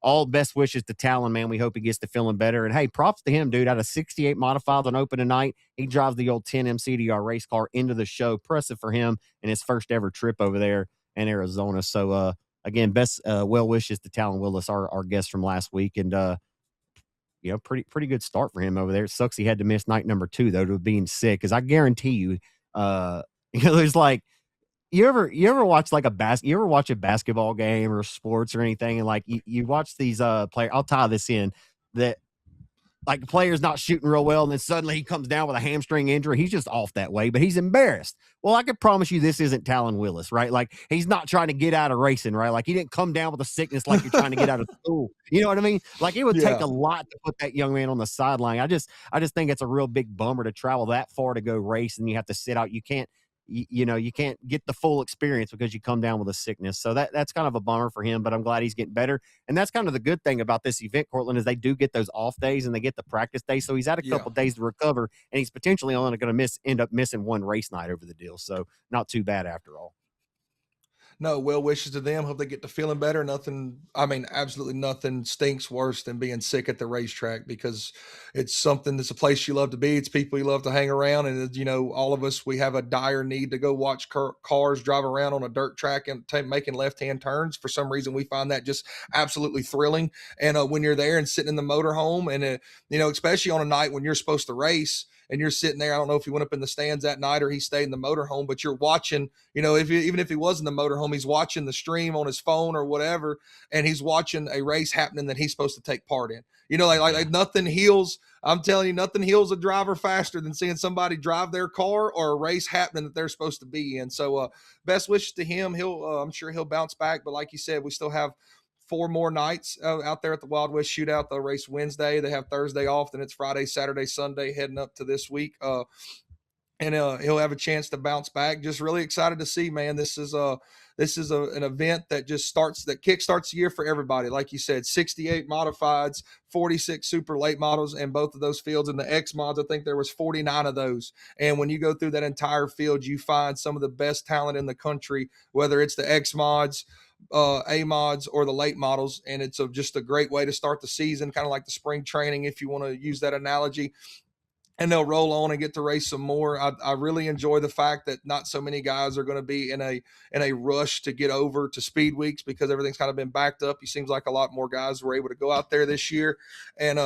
all best wishes to Talon, man. We hope he gets to feeling better. And hey, props to him, dude. Out of 68 modifieds on open tonight, he drives the old 10 MCDR race car into the show. Impressive for him in his first ever trip over there in Arizona. So again, best well wishes to Talon Willis, our guest from last week. And pretty good start for him over there. It sucks he had to miss night number 2 though, to being sick. Because I guarantee you, there's like, you ever watch like you ever watch a basketball game or sports or anything, and like you watch these players. I'll tie this in that. Like, the player's not shooting real well, and then suddenly he comes down with a hamstring injury. He's just off that way, but he's embarrassed. Well, I can promise you this isn't Talon Willis, right? Like, he's not trying to get out of racing, right? Like, he didn't come down with a sickness like you're trying to get out of school. You know what I mean? Like, it would take a lot to put that young man on the sideline. I just think it's a real big bummer to travel that far to go race, and you have to sit out. You can't get the full experience because you come down with a sickness. So that's kind of a bummer for him, but I'm glad he's getting better. And that's kind of the good thing about this event, Cortland, is they do get those off days and they get the practice days. So he's had a couple days to recover, and he's potentially only going to end up missing one race night over the deal. So not too bad after all. No, well wishes to them. Hope they get to feeling better. Absolutely nothing stinks worse than being sick at the racetrack, because it's something that's a place you love to be. It's people you love to hang around. And, all of us, we have a dire need to go watch cars drive around on a dirt track and making left-hand turns. For some reason, we find that just absolutely thrilling. And when you're there and sitting in the motorhome and, especially on a night when you're supposed to race, and you're sitting there, I don't know if he went up in the stands that night or he stayed in the motorhome, but you're watching, even if he was in the motorhome, he's watching the stream on his phone or whatever, and he's watching a race happening that he's supposed to take part in. Like nothing heals. I'm telling you, nothing heals a driver faster than seeing somebody drive their car or a race happening that they're supposed to be in. So best wishes to him. I'm sure he'll bounce back. But like you said, we still have 4 more nights out there at the Wild West Shootout. They'll race Wednesday. They have Thursday off. Then it's Friday, Saturday, Sunday heading up to this week. And he'll have a chance to bounce back. Just really excited to see, man. This is an event that kickstarts the year for everybody. Like you said, 68 modifieds, 46 super late models, and both of those fields in the X mods, I think there was 49 of those. And when you go through that entire field, you find some of the best talent in the country, whether it's the X mods, A mods, or the late models. And it's just a great way to start the season, kind of like the spring training, if you want to use that analogy. And they'll roll on and get to race some more. I really enjoy the fact that not so many guys are going to be in a rush to get over to speed weeks, because everything's kind of been backed up. It seems like a lot more guys were able to go out there this year and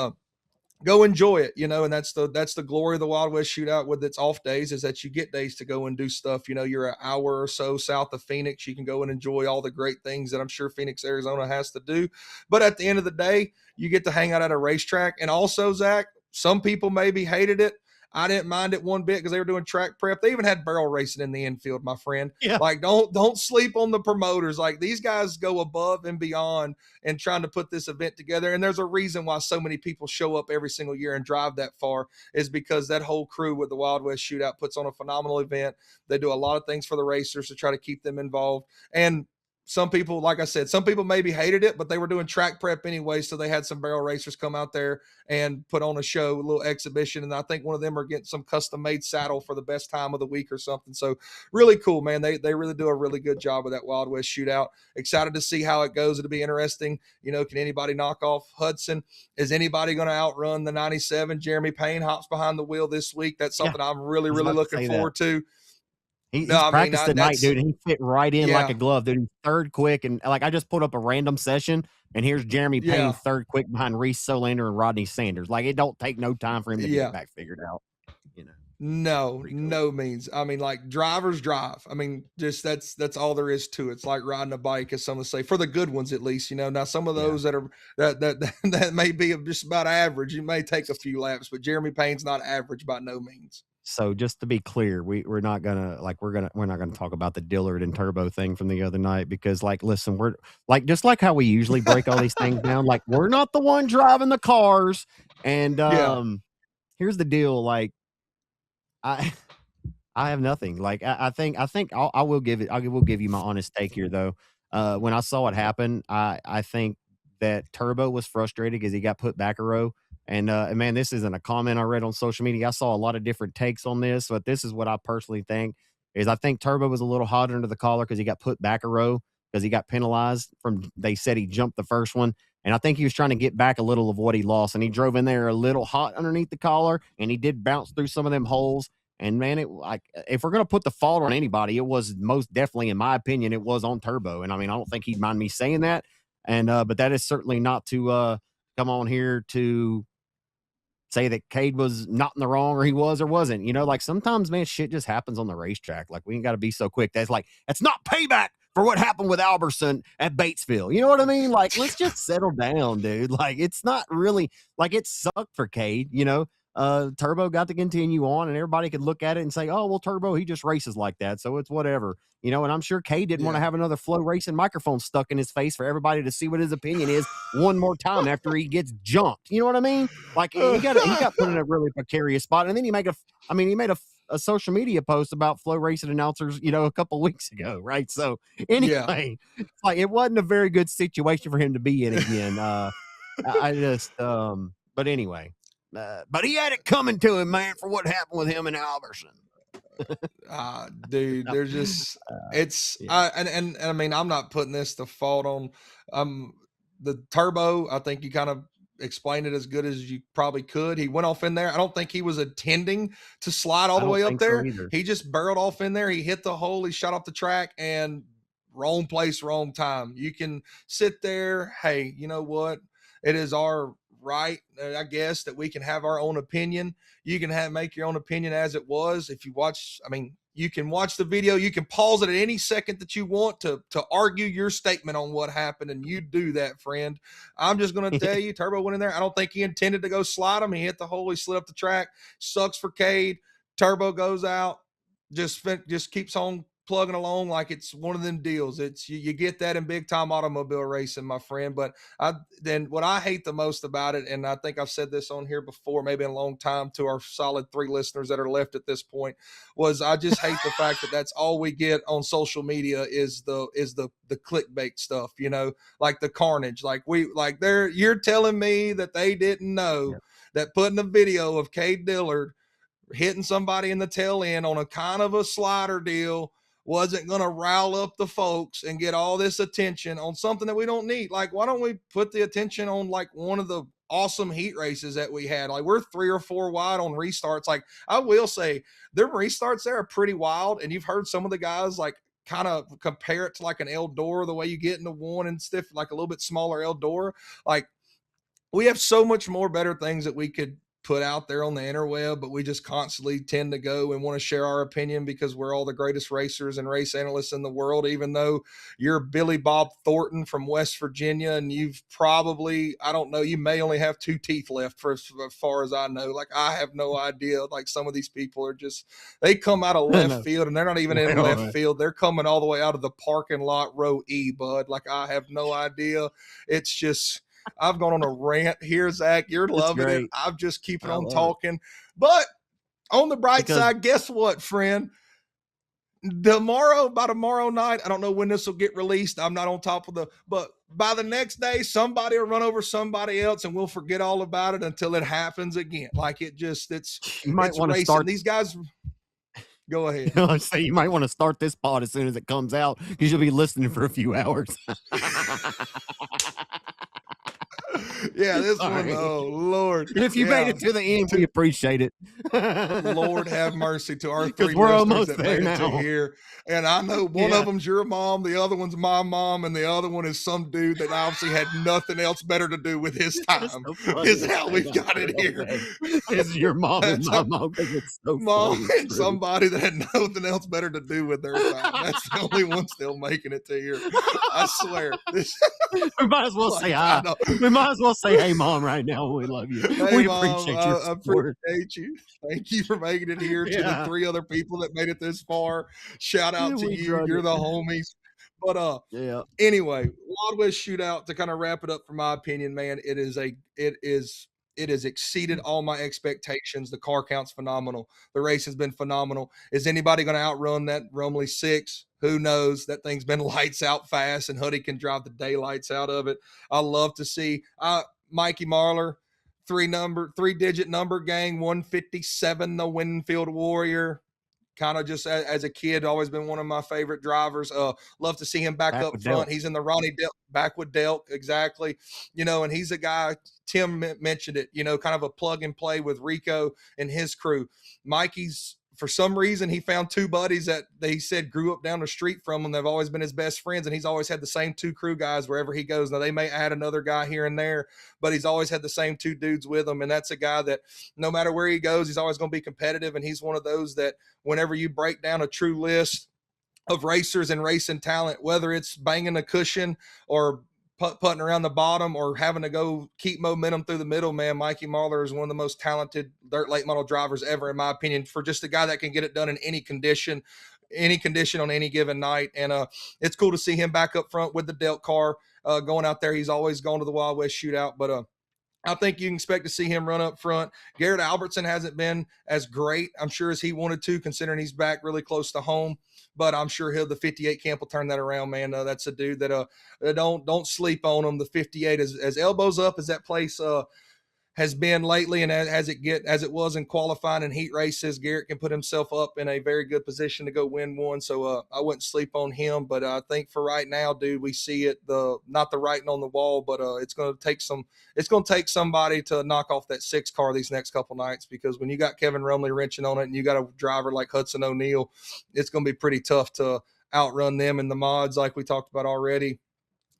go enjoy it, and that's the glory of the Wild West Shootout with its off days, is that you get days to go and do stuff. You're an hour or so south of Phoenix. You can go and enjoy all the great things that I'm sure Phoenix, Arizona has to do. But at the end of the day, you get to hang out at a racetrack. And also, Zach, some people maybe hated it. I didn't mind it one bit because they were doing track prep. They even had barrel racing in the infield, my friend. Yeah. Like, don't sleep on the promoters. Like, these guys go above and beyond and trying to put this event together. And there's a reason why so many people show up every single year and drive that far, is because that whole crew with the Wild West Shootout puts on a phenomenal event. They do a lot of things for the racers to try to keep them involved. And some people, like I said, some people maybe hated it, but they were doing track prep anyway. So they had some barrel racers come out there and put on a show, a little exhibition. And I think one of them are getting some custom made saddle for the best time of the week or something. So really cool, man. They really do a really good job with that Wild West Shootout. Excited to see how it goes. It'll be interesting. You know, can anybody knock off Hudson? Is anybody going to outrun the 97? Jeremy Payne hops behind the wheel this week. That's something I'm really looking forward to. He's practiced tonight, dude. He fit right in like a glove, dude. He's third quick. And like, I just put up a random session, and here's Jeremy Payne third quick behind Reese Solander and Rodney Sanders. Like, it don't take no time for him to get back figured out, you know. No means. I mean, like, drivers drive. I mean, just that's all there is to it. It's like riding a bike, as some would say, for the good ones at least. You know, now some of those that are that may be just about average. You may take a few laps, but Jeremy Payne's not average by no means. So just to be clear, we're not gonna talk about the Dillard and Turbo thing from the other night, because, like, listen, we're like, just like how we usually break all these things down, like, we're not the one driving the cars. And here's the deal, like, I have nothing. Like, I think I will give you my honest take here, though. When I saw it happen, I think that Turbo was frustrated because he got put back a row. And man, this isn't a comment I read on social media. I saw a lot of different takes on this, but this is what I personally think is I think Turbo was a little hot under the collar because he got put back a row because he got penalized they said he jumped the first one. And I think he was trying to get back a little of what he lost. And he drove in there a little hot underneath the collar, and he did bounce through some of them holes. And man, if we're going to put the fault on anybody, it was most definitely, in my opinion, it was on Turbo. And I mean, I don't think he'd mind me saying that. And, but that is certainly not to come on here to say that Cade was not in the wrong, or he was or wasn't. You know, like, sometimes, man, shit just happens on the racetrack. Like, we ain't got to be so quick. That's not payback for what happened with Alberson at Batesville. You know what I mean? Like, let's just settle down, dude. Like, it's not really, like, it sucked for Cade, you know. Turbo got to continue on, and everybody could look at it and say, oh, well, Turbo, he just races like that, so it's whatever, you know. And I'm sure Cade didn't want to have another Flow Racing microphone stuck in his face for everybody to see what his opinion is one more time after he gets jumped. You know what I mean? Like, he got put in a really precarious spot. And then he made a social media post about Flow Racing announcers, you know, a couple weeks ago, right? So anyway, it's like, it wasn't a very good situation for him to be in again. But anyway. But he had it coming to him, man, for what happened with him and Alberson. Dude, they're just and I mean, I'm not putting this to fault on the Turbo. I think you kind of explained it as good as you probably could. He went off in there. I don't think he was intending to slide all the way up there. He just barreled off in there. He hit the hole. He shot off the track, and wrong place, wrong time. You can sit there. Hey, you know what? It is our right, I guess, that we can have our own opinion. You can make your own opinion as it was. If you watch, I mean, you can watch the video, you can pause it at any second that you want to argue your statement on what happened, and you do that, friend. I'm just going to tell you, Turbo went in there. I don't think he intended to go slide him. He hit the hole, he slid up the track. Sucks for Cade. Turbo goes out, just keeps on plugging along like it's one of them deals. It's you get that in big time automobile racing, my friend. But then what I hate the most about it, and I think I've said this on here before, maybe in a long time, to our solid 3 listeners that are left at this point, was I just hate the fact that that's all we get on social media is the clickbait stuff, you know, like the carnage. You're telling me that they didn't know that putting a video of Cade Dillard hitting somebody in the tail end on a kind of a slider deal wasn't going to rile up the folks and get all this attention on something that we don't need. Like, why don't we put the attention on, like, one of the awesome heat races that we had? Like, we're 3 or 4 wide on restarts. Like, I will say, their restarts there are pretty wild. And you've heard some of the guys, like, kind of compare it to like an Eldora, the way you get into one and stiff, like a little bit smaller Eldora. Like, we have so much more better things that we could put out there on the interweb, but we just constantly tend to go and want to share our opinion because we're all the greatest racers and race analysts in the world, even though you're Billy Bob Thornton from West Virginia, and you've probably, I don't know, you may only have 2 teeth left for as far as I know. Like, I have no idea. Like, some of these people are just, they come out of left field, and they're not even in left field. They're coming all the way out of the parking lot, row E, bud. Like, I have no idea. It's just, I've gone on a rant here, Zach. You're loving it. I'm just keeping on talking. But on the bright side, guess what, friend? by tomorrow night, I don't know when this will get released. I'm not on top of but by the next day, somebody will run over somebody else and we'll forget all about it until it happens again. Like you might want to start these guys. Go ahead. I say you might want to start this pod as soon as it comes out because you'll be listening for a few hours. Yeah, this one. Oh Lord! If you made it to the end, we appreciate it. Lord have mercy to our 3 listeners that made it to here. And I know one of them's your mom, the other one's my mom, and the other one is some dude that obviously had nothing else better to do with his time. So is how we've got it here. It's your mom and my mom. It's so mom and somebody that had nothing else better to do with their time. That's the only one still making it to here. I swear. We might as well say hi. We might as well say, hey, Mom, right now. We love you. Hey, we Mom, appreciate your support. I appreciate you. Thank you for making it here. To the 3 other people that made it this far. Shout out to you. You're the homies. But anyway, Wild West Shootout, to kind of wrap it up, from my opinion, man, it has exceeded all my expectations. The car count's phenomenal. The race has been phenomenal. Is anybody going to outrun that Rumley 6? Who knows? That thing's been lights out fast, and Huddy can drive the daylights out of it. I love to see Mikey Marler, 3-digit number gang, 157, the Winfield Warrior. Kind of just as a kid, always been one of my favorite drivers. Love to see him back up front. He's in the Ronnie back with Delk, exactly. And he's a guy, Tim mentioned it, kind of a plug and play with Rico and his crew. Mikey's, for some reason, he found 2 buddies that he said grew up down the street from him. They've always been his best friends, and he's always had the same 2 crew guys wherever he goes. Now, they may add another guy here and there, but he's always had the same 2 dudes with him, and that's a guy that no matter where he goes, he's always going to be competitive, and he's one of those that whenever you break down a true list of racers and racing talent, whether it's banging a cushion or putting around the bottom or having to go keep momentum through the middle, man, Mikey Marler is one of the most talented dirt late model drivers ever, in my opinion, for just a guy that can get it done in any condition on any given night. And it's cool to see him back up front with the Delk car going out there. He's always gone to the Wild West Shootout, but I think you can expect to see him run up front. Garrett Albertson hasn't been as great, I'm sure, as he wanted to, considering he's back really close to home. But I'm sure the 58 camp will turn that around, man. That's a dude that don't sleep on him. The 58 is as elbows up as that place has been lately, and as it was in qualifying and heat races, Garrett can put himself up in a very good position to go win one. So I wouldn't sleep on him, but I think for right now, dude, we see it, not the writing on the wall, but it's going to take somebody to knock off that 6 car these next couple nights, because when you got Kevin Rumley wrenching on it and you got a driver like Hudson O'Neal, it's going to be pretty tough to outrun them in the mods like we talked about already.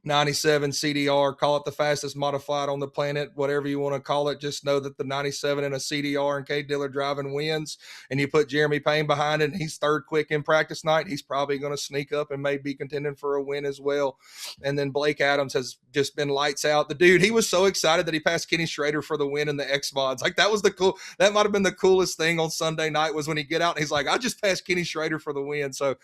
97 CDR, call it the fastest modified on the planet, whatever you want to call it. Just know that the 97 and a CDR and K Diller driving wins, and you put Jeremy Payne behind it, and he's 3rd quick in practice night. He's probably going to sneak up and may be contending for a win as well. And then Blake Adams has just been lights out. The dude, he was so excited that he passed Kenny Schrader for the win in the X mods. Like, that might have been the coolest thing on Sunday night, was when he get out and he's like, I just passed Kenny Schrader for the win. So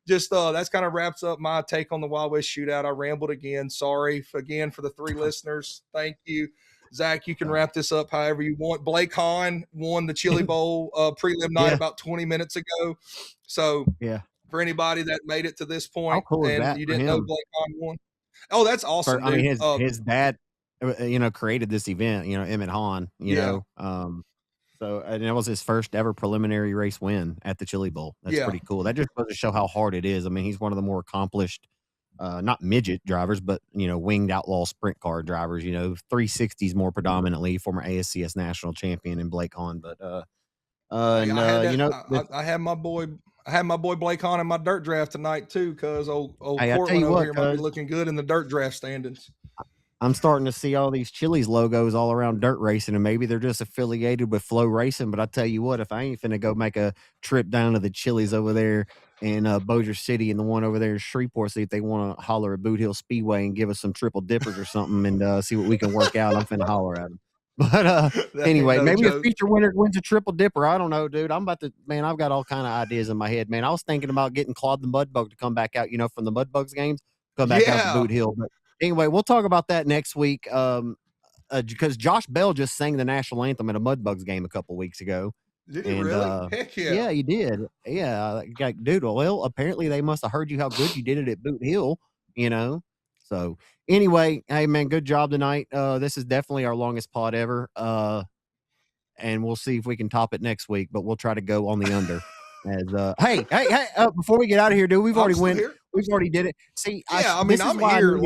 just that's kind of wraps up my take on the Wild West Shootout. I rambled again. Sorry again for the 3 listeners. Thank you. Zach, you can wrap this up however you want. Blake Hahn won the Chili Bowl prelim night about 20 minutes ago. So for anybody that made it to this point and you didn't know Blake Hahn won. Oh, that's awesome. I mean, his dad, created this event, Emmett Hahn, know. So, and it was his first ever preliminary race win at the Chili Bowl. That's pretty cool. That just goes to show how hard it is. I mean, he's one of the more accomplished, not midget drivers, but, winged outlaw sprint car drivers, 360s more predominantly, former ASCS national champion in Blake Hahn. But, I had my boy Blake Hahn in my dirt draft tonight too, because old Cortland over here might be looking good in the dirt draft standings. I'm starting to see all these Chili's logos all around dirt racing, and maybe they're just affiliated with Flow Racing. But I tell you what, if I ain't finna go make a trip down to the Chili's over there in Bossier City and the one over there in Shreveport, see if they want to holler at Boot Hill Speedway and give us some triple dippers or something, and see what we can work out, I'm finna holler at them. But anyway, maybe a future winner wins a triple dipper. I don't know, dude. I've got all kind of ideas in my head, man. I was thinking about getting Claude the Mudbug to come back out, from the Mudbugs games, come back out to Boot Hill. But anyway, we'll talk about that next week, because Josh Bell just sang the national anthem at a Mudbugs game a couple weeks ago. Did he And really? Heck yeah. he did. Yeah, like, dude. Well, apparently they must have heard you how good you did it at Boot Hill. You know. So anyway, hey man, good job tonight. This is definitely our longest pod ever. And we'll see if we can top it next week. But we'll try to go on the under. As hey, before we get out of here, dude, we've already did it. See, yeah, I mean, I'm here.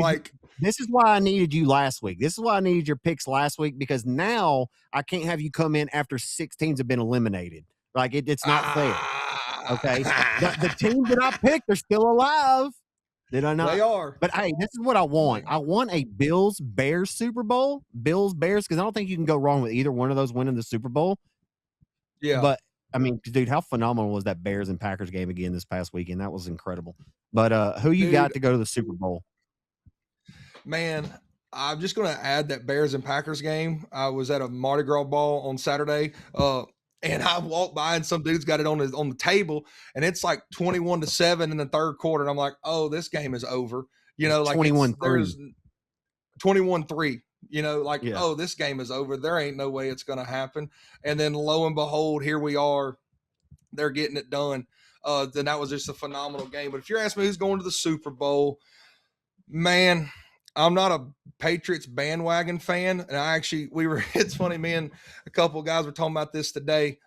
This is why I needed you last week. This is why I needed your picks last week, because now I can't have you come in after 6 teams have been eliminated. Like it's not fair. Okay, the team that I picked are still alive. Did I not? They are. But hey, this is what I want. I want a Bills Bears Super Bowl. Bills Bears, because I don't think you can go wrong with either one of those winning the Super Bowl. Yeah, but I mean, dude, how phenomenal was that Bears and Packers game again this past weekend? That was incredible. But who you got to go to the Super Bowl? Man, I'm just going to add that Bears and Packers game. I was at a Mardi Gras ball on Saturday, and I walked by and some dude's got it on the table, and it's like 21-7 in the third quarter. And I'm like, oh, this game is over. You know, like 21-3. 21-3. You know, like, oh, this game is over. There ain't no way it's going to happen. And then lo and behold, here we are. They're getting it done. Then that was just a phenomenal game. But if you're asking me who's going to the Super Bowl, man, I'm not a Patriots bandwagon fan. And it's funny, me and a couple of guys were talking about this today.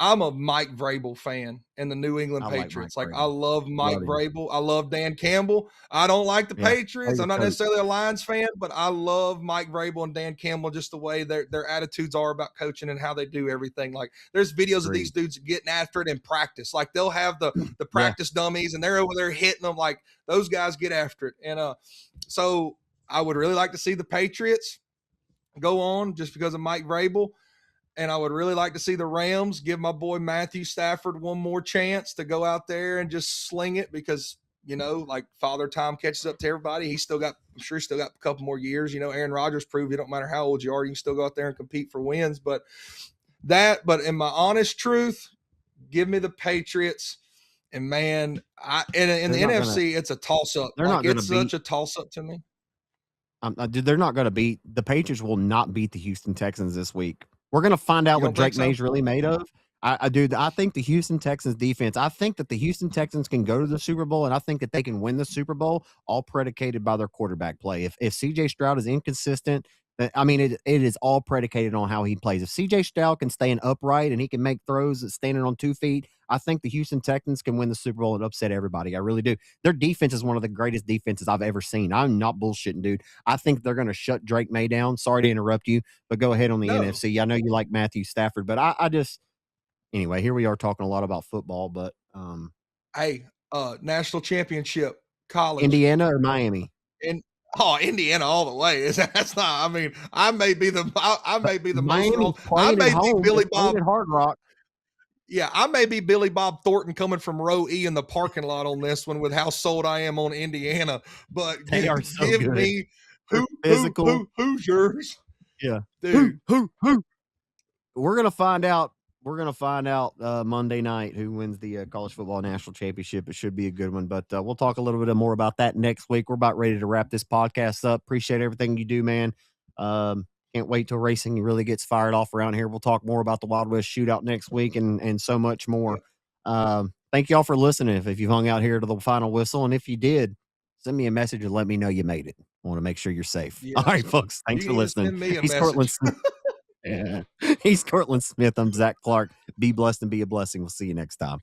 I'm a Mike Vrabel fan in the New England Patriots. I love Mike Vrabel. I love Dan Campbell. I don't like the Patriots. I'm not necessarily a Lions fan, but I love Mike Vrabel and Dan Campbell, just the way their attitudes are about coaching and how they do everything. Like, there's videos of these dudes getting after it in practice. Like, they'll have the practice dummies and they're over there hitting them. Like, those guys get after it. And so I would really like to see the Patriots go on just because of Mike Vrabel. And I would really like to see the Rams give my boy Matthew Stafford one more chance to go out there and just sling it, because, you know, like, Father Time catches up to everybody. I'm sure he's still got a couple more years. You know, Aaron Rodgers proved it don't matter how old you are, you can still go out there and compete for wins. But in my honest truth, give me the Patriots. And man, in the NFC, it's a toss up. It's such a toss up to me. Dude, they're not going to beat the Patriots. Will not beat the Houston Texans this week. We're going to find out what Drake May's really made of. I think the Houston Texans defense, I think that the Houston Texans can go to the Super Bowl, and I think that they can win the Super Bowl, all predicated by their quarterback play. If CJ Stroud is inconsistent, I mean, it is all predicated on how he plays. If CJ Stroud can stay upright and he can make throws standing on 2 feet, I think the Houston Texans can win the Super Bowl and upset everybody. I really do. Their defense is one of the greatest defenses I've ever seen. I'm not bullshitting, dude. I think they're going to shut Drake May down. Sorry to interrupt you, but go ahead on the NFC. I know you like Matthew Stafford, but anyway, here we are talking a lot about football, but national championship, college. Indiana or Miami? Indiana all the way. That's not. I mean, I may be the Miami. I may be Billy Bob at Hard Rock. Yeah, I may be Billy Bob Thornton coming from row E in the parking lot on this one with how sold I am on Indiana. But give me who's yours? Yeah, dude. Who? We're gonna find out. Monday night who wins the college football national championship. It should be a good one, but we'll talk a little bit more about that next week. We're about ready to wrap this podcast up. Appreciate everything you do, man. Can't wait till racing really gets fired off around here. We'll talk more about the Wild West Shootout next week and so much more. Thank y'all for listening. If you've hung out here to the final whistle, and if you did, send me a message and let me know you made it. I want to make sure you're safe. All right, folks. Thanks for listening. He's Cortland Smith. He's Cortland Smith. I'm Zach Clark. Be blessed and be a blessing. We'll see you next time.